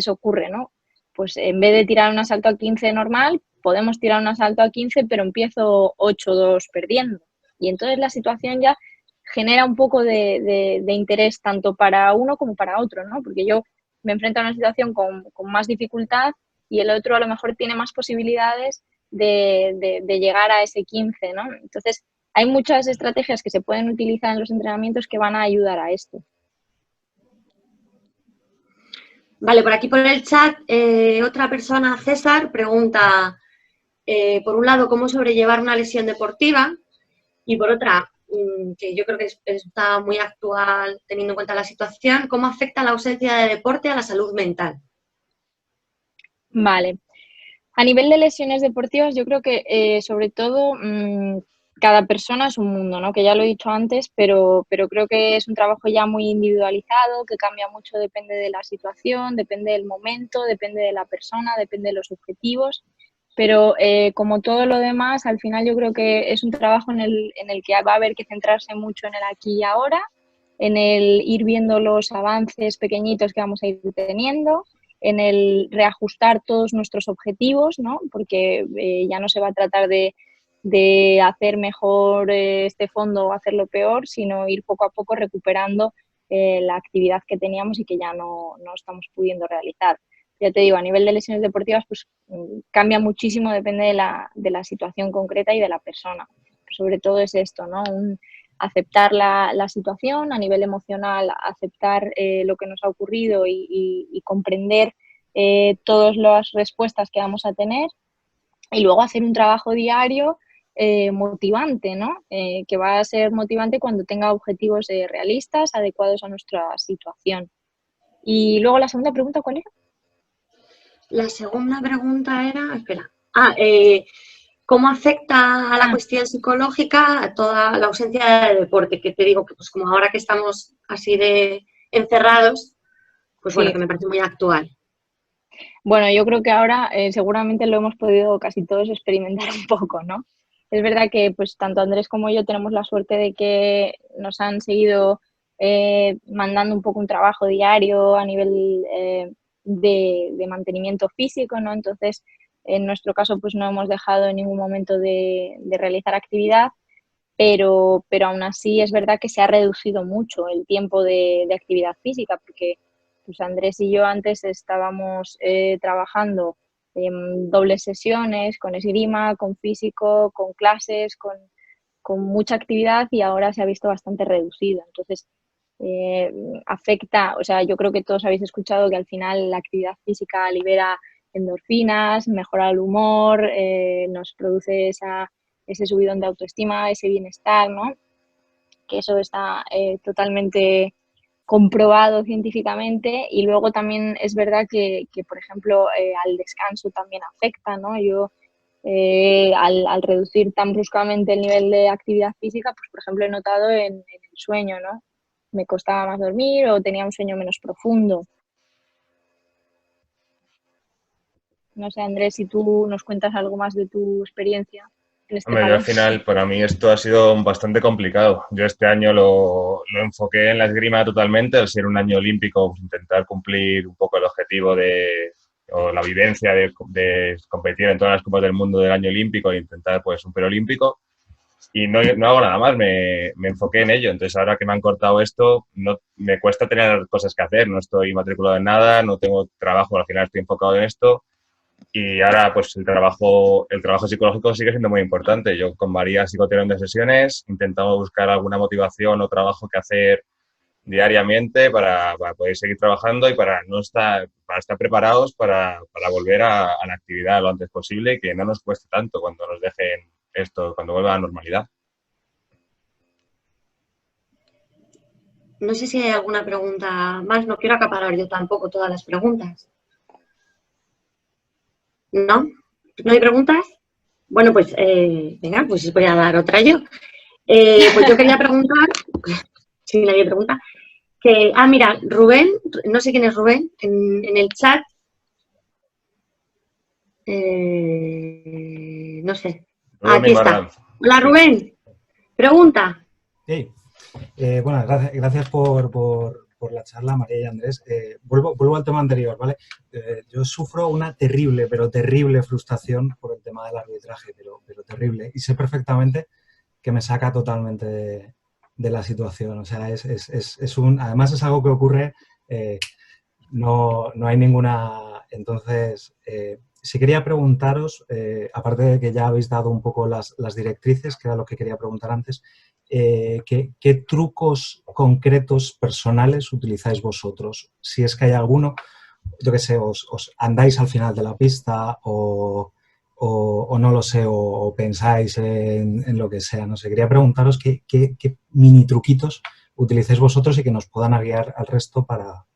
ocurre, ¿no? Pues en vez de tirar un asalto a 15 normal, podemos tirar un asalto a 15, pero empiezo 8-2 perdiendo. Y entonces la situación ya genera un poco de interés tanto para uno como para otro, ¿no? Porque yo me enfrento a una situación con más dificultad y el otro a lo mejor tiene más posibilidades de llegar a ese 15, ¿no? Entonces, hay muchas estrategias que se pueden utilizar en los entrenamientos que van a ayudar a esto. Vale, por aquí por el chat, otra persona, César, pregunta, por un lado, cómo sobrellevar una lesión deportiva y por otra, que yo creo que está muy actual teniendo en cuenta la situación, ¿cómo afecta la ausencia de deporte a la salud mental? Vale. A nivel de lesiones deportivas, yo creo que sobre todo cada persona es un mundo, ¿no? Que ya lo he dicho antes, pero creo que es un trabajo ya muy individualizado, que cambia mucho, depende de la situación, depende del momento, depende de la persona, depende de los objetivos. Pero como todo lo demás, al final yo creo que es un trabajo en el que va a haber que centrarse mucho en el aquí y ahora, en el ir viendo los avances pequeñitos que vamos a ir teniendo, en el reajustar todos nuestros objetivos, ¿no? Porque ya no se va a tratar de hacer mejor este fondo o hacerlo peor, sino ir poco a poco recuperando la actividad que teníamos y que ya no estamos pudiendo realizar. Ya te digo, a nivel de lesiones deportivas, pues cambia muchísimo, depende de la situación concreta y de la persona. Pero sobre todo es esto, ¿no? Aceptar la situación a nivel emocional, aceptar lo que nos ha ocurrido y comprender todas las respuestas que vamos a tener y luego hacer un trabajo diario motivante, ¿no? Que va a ser motivante cuando tenga objetivos realistas, adecuados a nuestra situación. Y luego la segunda pregunta, ¿cuál era? La segunda pregunta era, espera, ¿cómo afecta a la cuestión psicológica a toda la ausencia de deporte? Que te digo que pues como ahora que estamos así de encerrados, pues Sí. bueno, que me parece muy actual. Bueno, yo creo que ahora seguramente lo hemos podido casi todos experimentar un poco, ¿no? Es verdad que pues tanto Andrés como yo tenemos la suerte de que nos han seguido mandando un poco un trabajo diario a nivel de mantenimiento físico, ¿no? Entonces, en nuestro caso, pues no hemos dejado en ningún momento de realizar actividad, pero aún así es verdad que se ha reducido mucho el tiempo de actividad física, porque pues Andrés y yo antes estábamos trabajando en dobles sesiones, con esgrima, con físico, con clases, con mucha actividad y ahora se ha visto bastante reducido. Entonces, afecta, o sea, yo creo que todos habéis escuchado que al final la actividad física libera endorfinas, mejora el humor, nos produce ese subidón de autoestima, ese bienestar, ¿no? Que eso está totalmente comprobado científicamente y luego también es verdad que por ejemplo, al descanso también afecta, ¿no? Yo al reducir tan bruscamente el nivel de actividad física, pues por ejemplo he notado en el sueño, ¿no? Me costaba más dormir o tenía un sueño menos profundo. No sé, Andrés, si tú nos cuentas algo más de tu experiencia en este Hombre, yo al final, para mí esto ha sido bastante complicado. Yo este año lo enfoqué en la esgrima totalmente, al ser un año olímpico, pues intentar cumplir un poco el objetivo o la vivencia de competir en todas las copas del mundo del año olímpico e intentar pues un perolímpico. Y no hago nada más, me enfoqué en ello. Entonces, ahora que me han cortado esto, no me cuesta tener cosas que hacer. No estoy matriculado en nada, no tengo trabajo, al final estoy enfocado en esto. Y ahora, pues el trabajo psicológico sigue siendo muy importante. Yo con María sigo teniendo sesiones, intentamos buscar alguna motivación o trabajo que hacer diariamente para poder seguir trabajando y para estar preparados para volver a la actividad lo antes posible y que no nos cueste tanto cuando nos dejen esto, cuando vuelva a la normalidad. No sé si hay alguna pregunta más. No quiero acaparar yo tampoco todas las preguntas. ¿No? ¿No hay preguntas? Bueno, pues venga, pues voy a dar otra yo. Pues yo quería preguntar, si nadie pregunta, que, mira, Rubén, no sé quién es Rubén, en el chat, no sé. Rubén Aquí está. Mimarranz. Hola, Rubén. Pregunta. Sí. Bueno, gracias por la charla, María y Andrés. Vuelvo al tema anterior, ¿vale? Yo sufro una terrible, pero terrible frustración por el tema del arbitraje, pero terrible. Y sé perfectamente que me saca totalmente de la situación. O sea, además es algo que ocurre, no hay ninguna... Entonces, sí quería preguntaros, aparte de que ya habéis dado un poco las directrices, que era lo que quería preguntar antes, ¿qué trucos concretos personales utilizáis vosotros? Si es que hay alguno, yo qué sé, os andáis al final de la pista o no lo sé, o pensáis en lo que sea. No sé, quería preguntaros qué mini truquitos utilizáis vosotros y que nos puedan guiar al resto para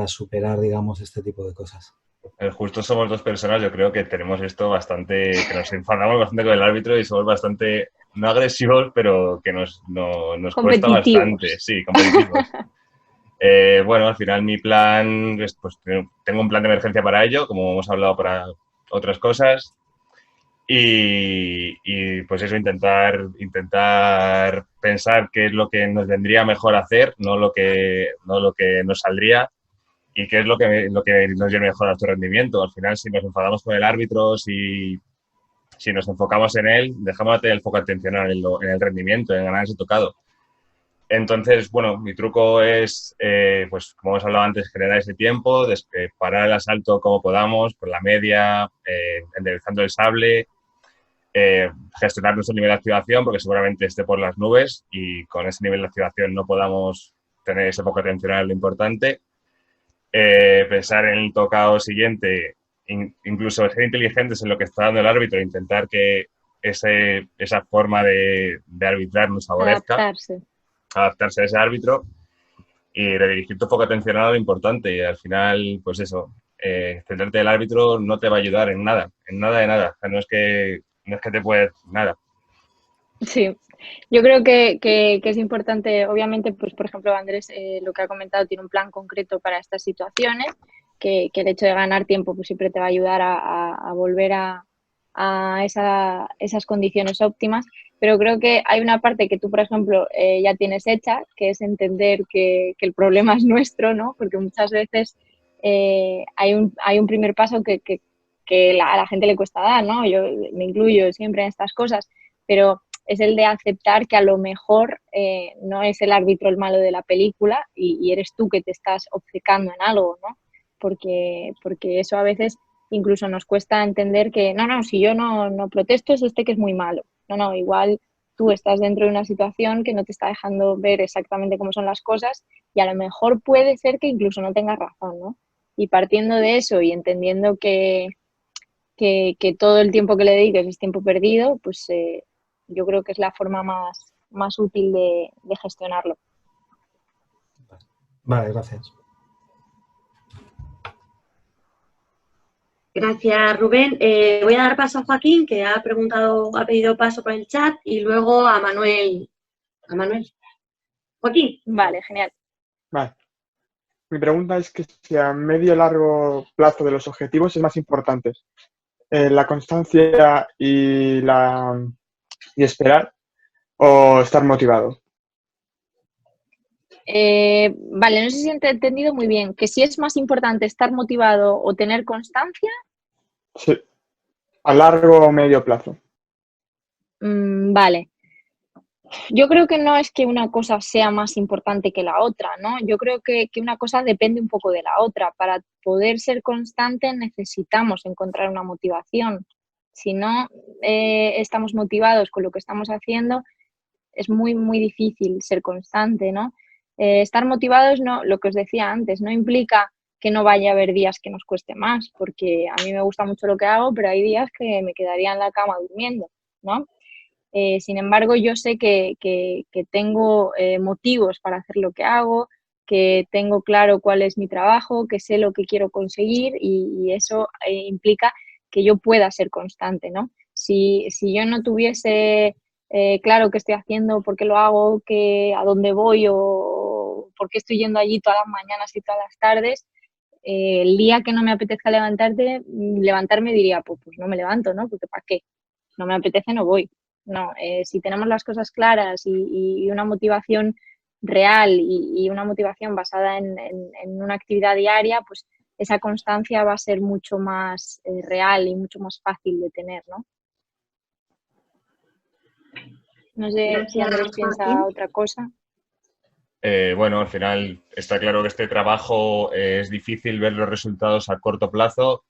superar, digamos, este tipo de cosas. Justo somos dos personas, yo creo que tenemos esto bastante, que nos enfadamos bastante con el árbitro y somos bastante, no agresivos, pero que nos cuesta bastante. Sí, competitivos. Bueno, al final mi plan, pues tengo un plan de emergencia para ello, como hemos hablado para otras cosas. Y pues eso, intentar pensar qué es lo que nos vendría mejor hacer, no lo que nos saldría. ¿Y qué es lo que nos lleva mejor a nuestro rendimiento? Al final, si nos enfadamos con el árbitro, si nos enfocamos en él, dejamos de tener el foco atencional en el rendimiento, en ganar ese tocado. Entonces, bueno, mi truco es, pues como hemos hablado antes, generar ese tiempo, parar el asalto como podamos, por la media, enderezando el sable, gestionar nuestro nivel de activación, porque seguramente esté por las nubes y con ese nivel de activación no podamos tener ese foco atencional lo importante. Pensar en el tocado siguiente, incluso ser inteligentes en lo que está dando el árbitro, intentar que esa forma de arbitrar nos favorezca, adaptarse a ese árbitro y redirigir tu foco atencional a lo importante. Y al final, pues eso, centrarte en el árbitro no te va a ayudar en nada de nada. O sea, no es que te puede nada. Sí, yo creo que es importante, obviamente, pues por ejemplo, Andrés, lo que ha comentado, tiene un plan concreto para estas situaciones, que el hecho de ganar tiempo pues siempre te va a ayudar a volver a esas condiciones óptimas, pero creo que hay una parte que tú, por ejemplo, ya tienes hecha, que es entender que el problema es nuestro, ¿no? Porque muchas veces hay un primer paso que a la gente le cuesta dar, ¿no? Yo me incluyo siempre en estas cosas, pero es el de aceptar que a lo mejor no es el árbitro el malo de la película y eres tú que te estás obcecando en algo, ¿no? Porque eso a veces incluso nos cuesta entender que no, si yo no protesto es que es muy malo. No, igual tú estás dentro de una situación que no te está dejando ver exactamente cómo son las cosas y a lo mejor puede ser que incluso no tengas razón, ¿no? Y partiendo de eso y entendiendo que todo el tiempo que le dediques es tiempo perdido, pues yo creo que es la forma más útil de gestionarlo. Vale, gracias. Gracias, Rubén. Voy a dar paso a Joaquín, que ha pedido paso por el chat, y luego a Manuel. Joaquín. Vale, genial. Vale. Mi pregunta es que si a medio y largo plazo de los objetivos es más importante la constancia y esperar o estar motivado. Vale, no sé si he entendido muy bien. ¿Que si es más importante estar motivado o tener constancia? Sí, a largo o medio plazo. Vale. Yo creo que no es que una cosa sea más importante que la otra, ¿no? Yo creo que una cosa depende un poco de la otra. Para poder ser constante necesitamos encontrar una motivación. Si no estamos motivados con lo que estamos haciendo, es muy, muy difícil ser constante, ¿no? Estar motivados, no, lo que os decía antes, no implica que no vaya a haber días que nos cueste más, porque a mí me gusta mucho lo que hago, pero hay días que me quedaría en la cama durmiendo, ¿no? Sin embargo, yo sé que tengo motivos para hacer lo que hago, que tengo claro cuál es mi trabajo, que sé lo que quiero conseguir y eso implica que yo pueda ser constante, ¿no? Si yo no tuviese claro qué estoy haciendo, por qué lo hago, a dónde voy o por qué estoy yendo allí todas las mañanas y todas las tardes, el día que no me apetezca levantarme diría, pues no me levanto, ¿no? Porque ¿para qué? No me apetece, no voy. No, si tenemos las cosas claras y una motivación real y una motivación basada en una actividad diaria, pues esa constancia va a ser mucho más real y mucho más fácil de tener, ¿no? No sé si Andrés piensa otra cosa. Bueno, al final está claro que este trabajo es difícil ver los resultados a corto plazo.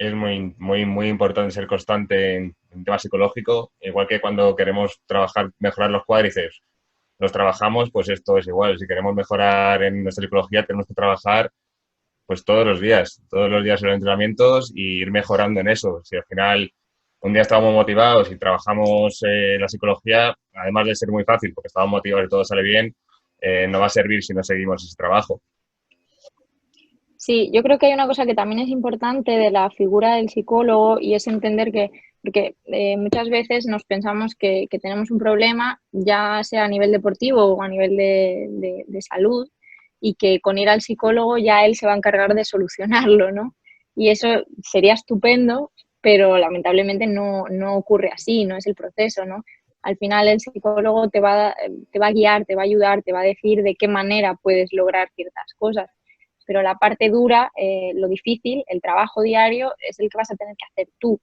Es muy, muy, muy importante ser constante en tema psicológico, igual que cuando queremos mejorar los cuádriceps. Los trabajamos, pues esto es igual. Si queremos mejorar en nuestra psicología, tenemos que trabajar pues todos los días en los entrenamientos y ir mejorando en eso. Si al final un día estamos motivados y trabajamos la psicología, además de ser muy fácil, porque estamos motivados y todo sale bien, no va a servir si no seguimos ese trabajo. Sí, yo creo que hay una cosa que también es importante de la figura del psicólogo y es entender porque muchas veces nos pensamos que tenemos un problema, ya sea a nivel deportivo o a nivel de salud, y que con ir al psicólogo ya él se va a encargar de solucionarlo, ¿no? Y eso sería estupendo, pero lamentablemente no ocurre así, no es el proceso, ¿no? Al final el psicólogo te va a guiar, te va a ayudar, te va a decir de qué manera puedes lograr ciertas cosas. Pero la parte dura, lo difícil, el trabajo diario, es el que vas a tener que hacer tú.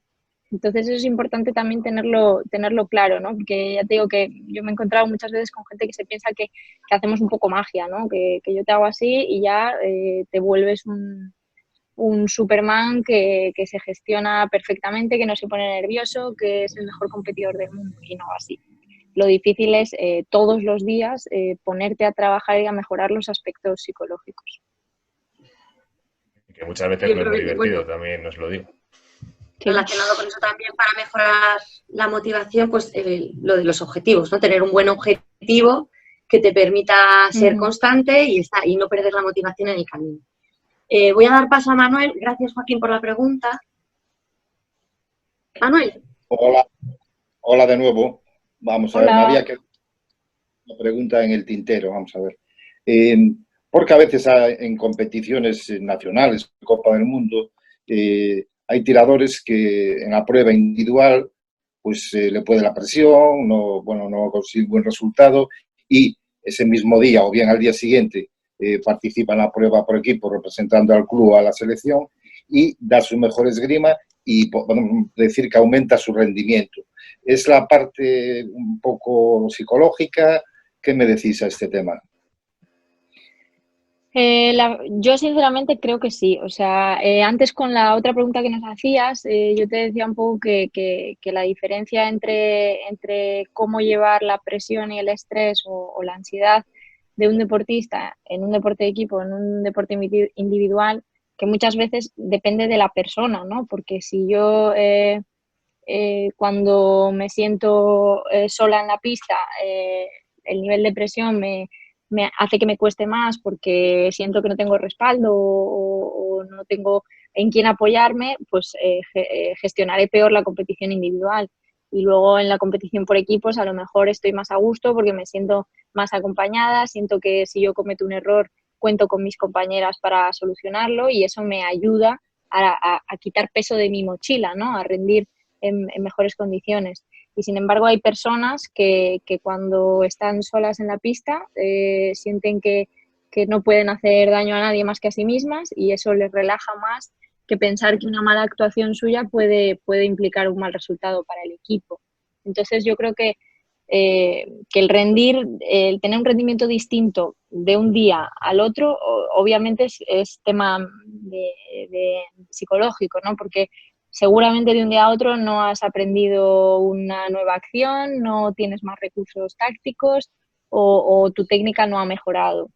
Entonces eso es importante también tenerlo claro, ¿no? Porque ya te digo que yo me he encontrado muchas veces con gente que se piensa que hacemos un poco magia, ¿no? Que yo te hago así y ya te vuelves un Superman que se gestiona perfectamente, que no se pone nervioso, que es el mejor competidor del mundo, y no así. Lo difícil es todos los días ponerte a trabajar y a mejorar los aspectos psicológicos. Que muchas veces no es muy divertido, también os lo digo. Relacionado con eso también, para mejorar la motivación, pues lo de los objetivos, ¿no? Tener un buen objetivo que te permita ser constante y no perder la motivación en el camino. Voy a dar paso a Manuel. Gracias, Joaquín, por la pregunta. Manuel. Hola de nuevo. Vamos a ver, Hola. me había quedado una pregunta en el tintero, vamos a ver. Porque a veces en competiciones nacionales, Copa del Mundo, hay tiradores que en la prueba individual pues le puede la presión, no consigue un buen resultado y ese mismo día o bien al día siguiente participa en la prueba por equipo representando al club o a la selección y da su mejor esgrima y podemos decir que aumenta su rendimiento. ¿Es la parte un poco psicológica? ¿Qué me decís a este tema? Yo sinceramente creo que sí. O sea, antes con la otra pregunta que nos hacías, yo te decía un poco que la diferencia entre cómo llevar la presión y el estrés o la ansiedad de un deportista en un deporte de equipo, en un deporte individual, que muchas veces depende de la persona, ¿no? Porque si yo cuando me siento sola en la pista, el nivel de presión me hace que me cueste más porque siento que no tengo respaldo o no tengo en quién apoyarme, pues gestionaré peor la competición individual. Y luego en la competición por equipos a lo mejor estoy más a gusto porque me siento más acompañada, siento que si yo cometo un error cuento con mis compañeras para solucionarlo y eso me ayuda a quitar peso de mi mochila, ¿no? A rendir en mejores condiciones. Y sin embargo hay personas que cuando están solas en la pista sienten que no pueden hacer daño a nadie más que a sí mismas y eso les relaja más que pensar que una mala actuación suya puede implicar un mal resultado para el equipo. Entonces yo creo que que el tener un rendimiento distinto de un día al otro, obviamente es tema de psicológico, ¿no? Porque seguramente de un día a otro no has aprendido una nueva acción, no tienes más recursos tácticos o tu técnica no ha mejorado.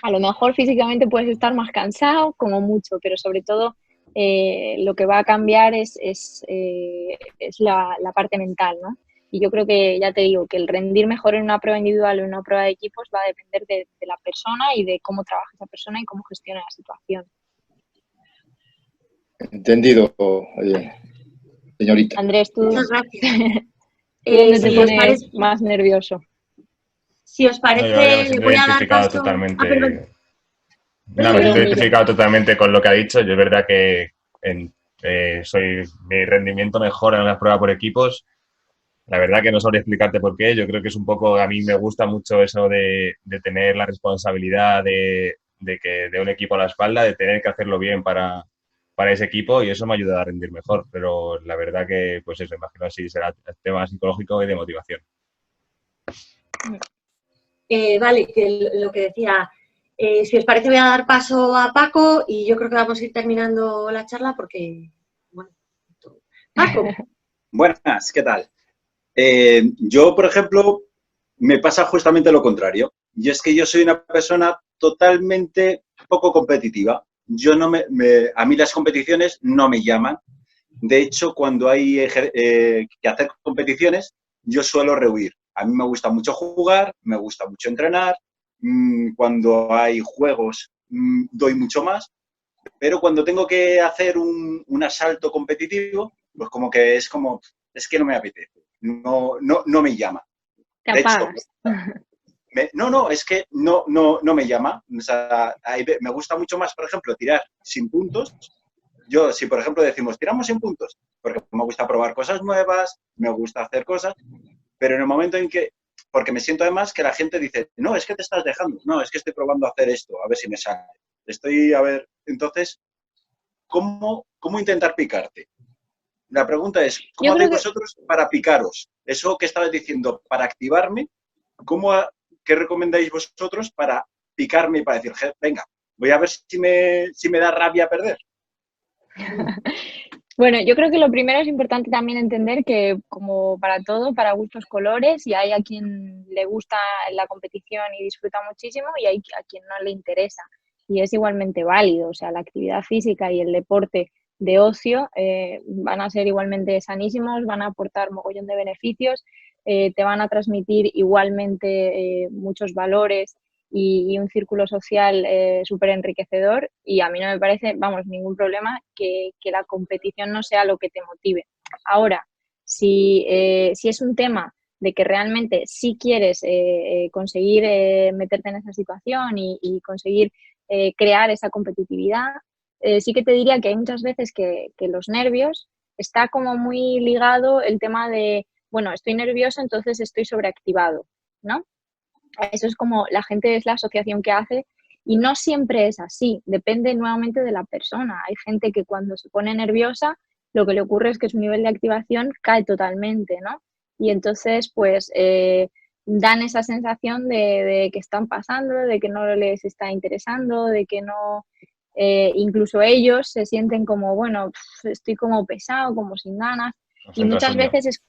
A lo mejor físicamente puedes estar más cansado, como mucho, pero sobre todo lo que va a cambiar es la parte mental, ¿no? Y yo creo que, ya te digo, que el rendir mejor en una prueba individual o en una prueba de equipos va a depender de la persona y de cómo trabaja esa persona y cómo gestiona la situación. Entendido, señorita. Andrés, tú, Muchas gracias. ¿dónde te Si os pones parece, más nervioso? si os No, yo me parece, le siento voy a dar identificado paso. totalmente. Perdón. No, me siento identificado totalmente con lo que ha dicho. Yo es verdad que mi rendimiento mejora en las pruebas por equipos. La verdad que no sabría explicarte por qué. Yo creo que es un poco, a mí me gusta mucho eso de tener la responsabilidad de un equipo a la espalda, de tener que hacerlo bien para ese equipo y eso me ayuda a rendir mejor. Pero la verdad que, pues eso, imagino así será tema psicológico y de motivación. Vale, que lo que decía, si os parece voy a dar paso a Paco y yo creo que vamos a ir terminando la charla porque, bueno, Paco. Buenas, ¿qué tal? Yo, por ejemplo, me pasa justamente lo contrario. Y es que yo soy una persona totalmente poco competitiva. Yo no a mí las competiciones no me llaman. De hecho, cuando hay que hacer competiciones, yo suelo rehuir. A mí me gusta mucho jugar, me gusta mucho entrenar. Cuando hay juegos, doy mucho más. Pero cuando tengo que hacer un asalto competitivo, pues como que es que no me apetece. No me llama. Te De hecho, apagas. es que no me llama. O sea, me gusta mucho más, por ejemplo, tirar sin puntos. Yo, si por ejemplo decimos, tiramos sin puntos, porque me gusta probar cosas nuevas, me gusta hacer cosas, pero en el momento en que, porque me siento además que la gente dice, no, es que te estás dejando, no, es que estoy probando a hacer esto, a ver si me sale. Entonces, ¿cómo intentar picarte? La pregunta es, ¿cómo hacéis vosotros para picaros? Eso que estabas diciendo, para activarme, ¿qué recomendáis vosotros para picarme y para decir, venga, voy a ver si me da rabia perder? Bueno, yo creo que lo primero es importante también entender que, como para todo, para gustos colores, y hay a quien le gusta la competición y disfruta muchísimo y hay a quien no le interesa. Y es igualmente válido, o sea, la actividad física y el deporte de ocio van a ser igualmente sanísimos, van a aportar mogollón de beneficios, te van a transmitir igualmente muchos valores y un círculo social súper enriquecedor y a mí no me parece, vamos, ningún problema que la competición no sea lo que te motive. Ahora, si es un tema de que realmente sí quieres conseguir meterte en esa situación y conseguir crear esa competitividad, sí que te diría que hay muchas veces que los nervios está como muy ligado el tema de, bueno, estoy nervioso, entonces estoy sobreactivado, ¿no? Eso es como la gente es la asociación que hace y no siempre es así, depende nuevamente de la persona. Hay gente que cuando se pone nerviosa lo que le ocurre es que su nivel de activación cae totalmente, ¿no? Y entonces pues dan esa sensación de que están pasando, de que no les está interesando, de que no, incluso ellos se sienten como, bueno, estoy como pesado, como sin ganas y muchas veces es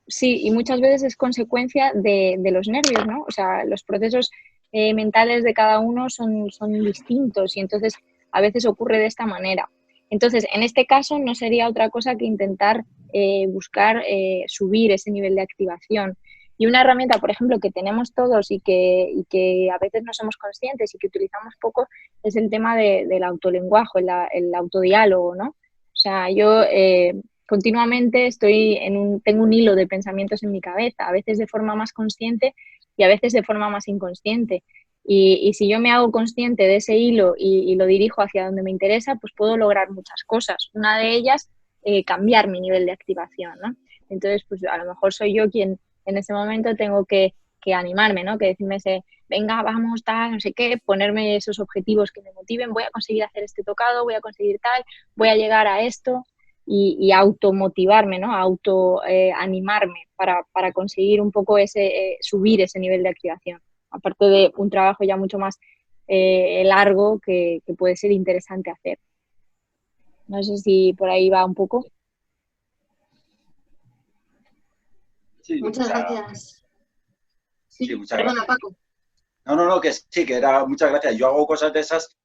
sí, y muchas veces es consecuencia de los nervios, ¿no? O sea, los procesos mentales de cada uno son distintos y entonces a veces ocurre de esta manera. Entonces, en este caso no sería otra cosa que intentar buscar subir ese nivel de activación. Y una herramienta, por ejemplo, que tenemos todos y que a veces no somos conscientes y que utilizamos poco es el tema del autolenguaje, el autodiálogo, ¿no? O sea, yo continuamente tengo un hilo de pensamientos en mi cabeza, a veces de forma más consciente y a veces de forma más inconsciente. Y si yo me hago consciente de ese hilo y lo dirijo hacia donde me interesa, pues puedo lograr muchas cosas. Una de ellas, cambiar mi nivel de activación, ¿no? Entonces, pues a lo mejor soy yo quien en ese momento tengo que animarme, ¿no? Que decirme venga, vamos, tal, no sé qué, ponerme esos objetivos que me motiven, voy a conseguir hacer este tocado, voy a conseguir tal, voy a llegar a esto. y automotivarme, ¿no? Animarme para conseguir un poco subir ese nivel de activación. Aparte de un trabajo ya mucho más largo que puede ser interesante hacer. No sé si por ahí va un poco. Sí, Muchas gracias. Sí, muchas Perdona, gracias. Paco. No, que sí, que era muchas gracias. Yo hago cosas de esas,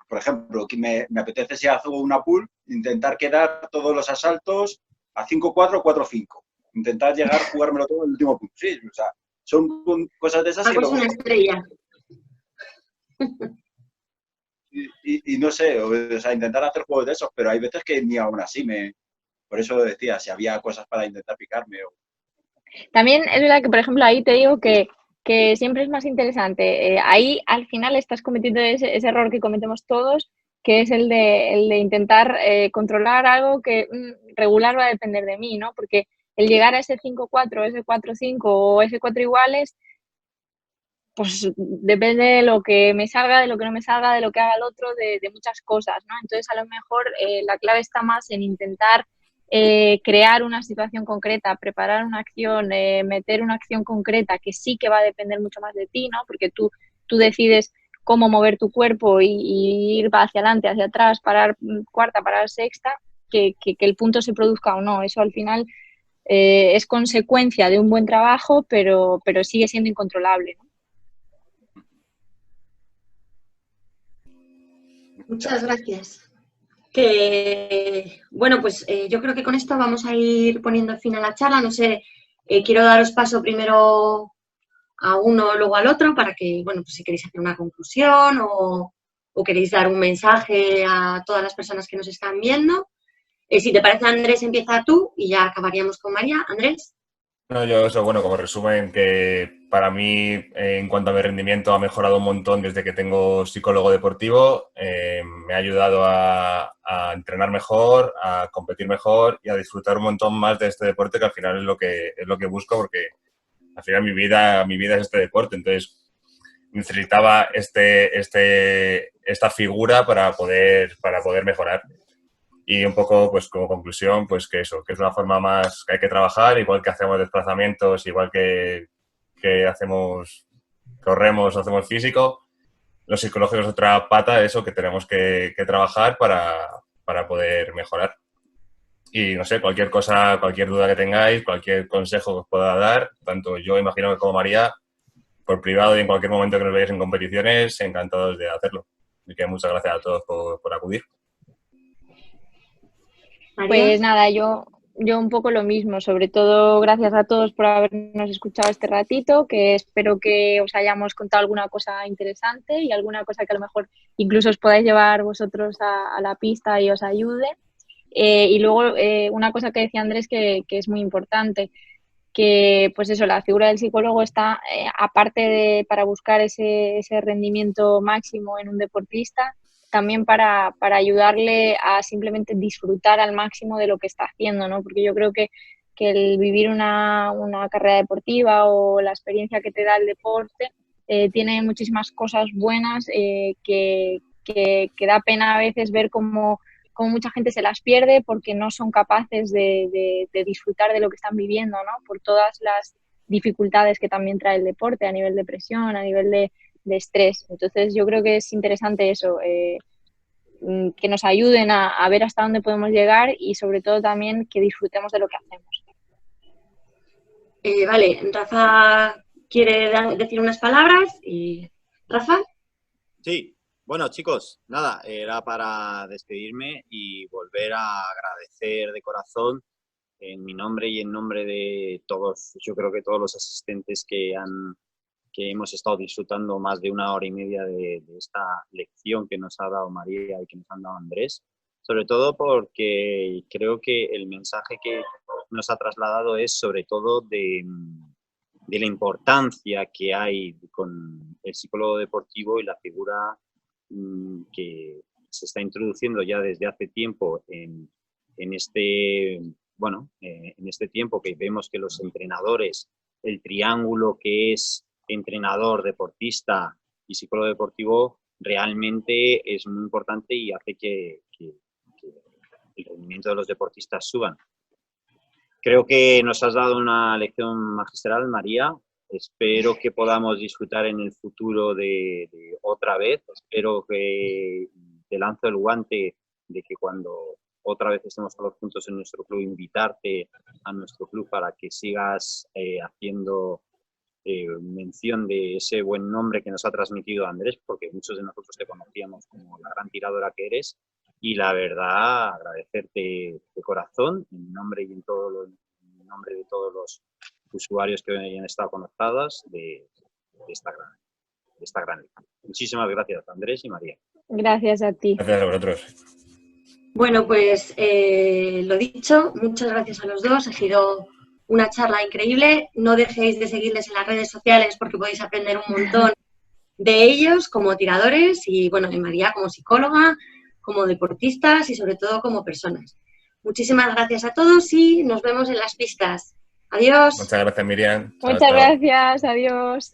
por ejemplo, que me apetece si hago una pool, intentar quedar todos los asaltos a 5-4, 4-5. Intentar llegar, jugármelo todo en el último pool. Sí, o sea, son cosas de esas Paco que es luego... una estrella. Y no sé, o sea, intentar hacer juegos de esos, pero hay veces que ni aún así Por eso decía, si había cosas para intentar picarme o... También es verdad que, por ejemplo, ahí te digo que siempre es más interesante. Ahí al final estás cometiendo ese error que cometemos todos, que es el de intentar controlar algo que regular va a depender de mí, ¿no? Porque el llegar a ese 5-4, ese 4-5 o ese 4 iguales, pues depende de lo que me salga, de lo que no me salga, de lo que haga el otro, de muchas cosas, ¿no? Entonces, a lo mejor la clave está más en intentar crear una situación concreta, preparar una acción, meter una acción concreta que sí que va a depender mucho más de ti, ¿no? Porque tú decides cómo mover tu cuerpo y ir hacia adelante, hacia atrás, parar cuarta, parar sexta, que el punto se produzca o no. Eso al final es consecuencia de un buen trabajo, pero sigue siendo incontrolable, ¿no? Muchas gracias. Bueno, pues yo creo que con esto vamos a ir poniendo fin a la charla. No sé, quiero daros paso primero a uno, luego al otro, para que, bueno, pues si queréis hacer una conclusión o queréis dar un mensaje a todas las personas que nos están viendo. Si te parece, Andrés, empieza tú y ya acabaríamos con María. Andrés. No, yo eso, bueno, como resumen, que para mí, en cuanto a mi rendimiento, ha mejorado un montón desde que tengo psicólogo deportivo. Me ha ayudado a entrenar mejor, a competir mejor y a disfrutar un montón más de este deporte, que al final es lo que busco, porque al final mi vida es este deporte. Entonces, necesitaba esta figura para poder mejorar. Y un poco, pues como conclusión, pues que eso, que es una forma más que hay que trabajar, igual que hacemos desplazamientos, igual que corremos o hacemos físico, lo psicológico es otra pata, eso que tenemos que trabajar para poder mejorar. Y no sé, cualquier cosa, cualquier duda que tengáis, cualquier consejo que os pueda dar, tanto yo imagino que como María, por privado y en cualquier momento que nos veáis en competiciones, encantados de hacerlo. Así que muchas gracias a todos por acudir. Pues nada, yo un poco lo mismo, sobre todo gracias a todos por habernos escuchado este ratito, que espero que os hayamos contado alguna cosa interesante y alguna cosa que a lo mejor incluso os podáis llevar vosotros a la pista y os ayude. Y luego una cosa que decía Andrés que es muy importante, que pues eso, la figura del psicólogo está, aparte para buscar ese rendimiento máximo en un deportista, también para ayudarle a simplemente disfrutar al máximo de lo que está haciendo, ¿no? Porque yo creo que el vivir una carrera deportiva o la experiencia que te da el deporte tiene muchísimas cosas buenas que da pena a veces ver cómo mucha gente se las pierde porque no son capaces de disfrutar de lo que están viviendo, ¿no? Por todas las dificultades que también trae el deporte a nivel de presión, a nivel de estrés. Entonces yo creo que es interesante eso, que nos ayuden a ver hasta dónde podemos llegar y sobre todo también que disfrutemos de lo que hacemos. Vale, Rafa quiere decir unas palabras y... ¿Rafa? Sí, bueno chicos, nada, era para despedirme y volver a agradecer de corazón en mi nombre y en nombre de todos, yo creo que todos los asistentes que hemos estado disfrutando más de 1 hora y media de esta lección que nos ha dado María y que nos ha dado Andrés, sobre todo porque creo que el mensaje que nos ha trasladado es sobre todo de la importancia que hay con el psicólogo deportivo y la figura que se está introduciendo ya desde hace tiempo en este tiempo que vemos que los entrenadores, el triángulo que es entrenador, deportista y psicólogo deportivo realmente es muy importante y hace que el rendimiento de los deportistas suban. Creo que nos has dado una lección magistral, María. Espero que podamos disfrutar en el futuro de otra vez. Espero que te lanzo el guante de que cuando otra vez estemos todos juntos en nuestro club, invitarte a nuestro club para que sigas haciendo mención de ese buen nombre que nos ha transmitido Andrés, porque muchos de nosotros te conocíamos como la gran tiradora que eres, y la verdad, agradecerte de corazón, en mi nombre y en nombre de todos los usuarios que hoy han estado conectados de esta gran liga. Muchísimas gracias, Andrés y María. Gracias a ti. Gracias a vosotros. Bueno, pues lo dicho, muchas gracias a los dos. Ha sido una charla increíble. No dejéis de seguirles en las redes sociales porque podéis aprender un montón de ellos como tiradores y, bueno, de María como psicóloga, como deportistas y sobre todo como personas. Muchísimas gracias a todos y nos vemos en las pistas. Adiós. Muchas gracias, Miriam. Muchas gracias. Adiós.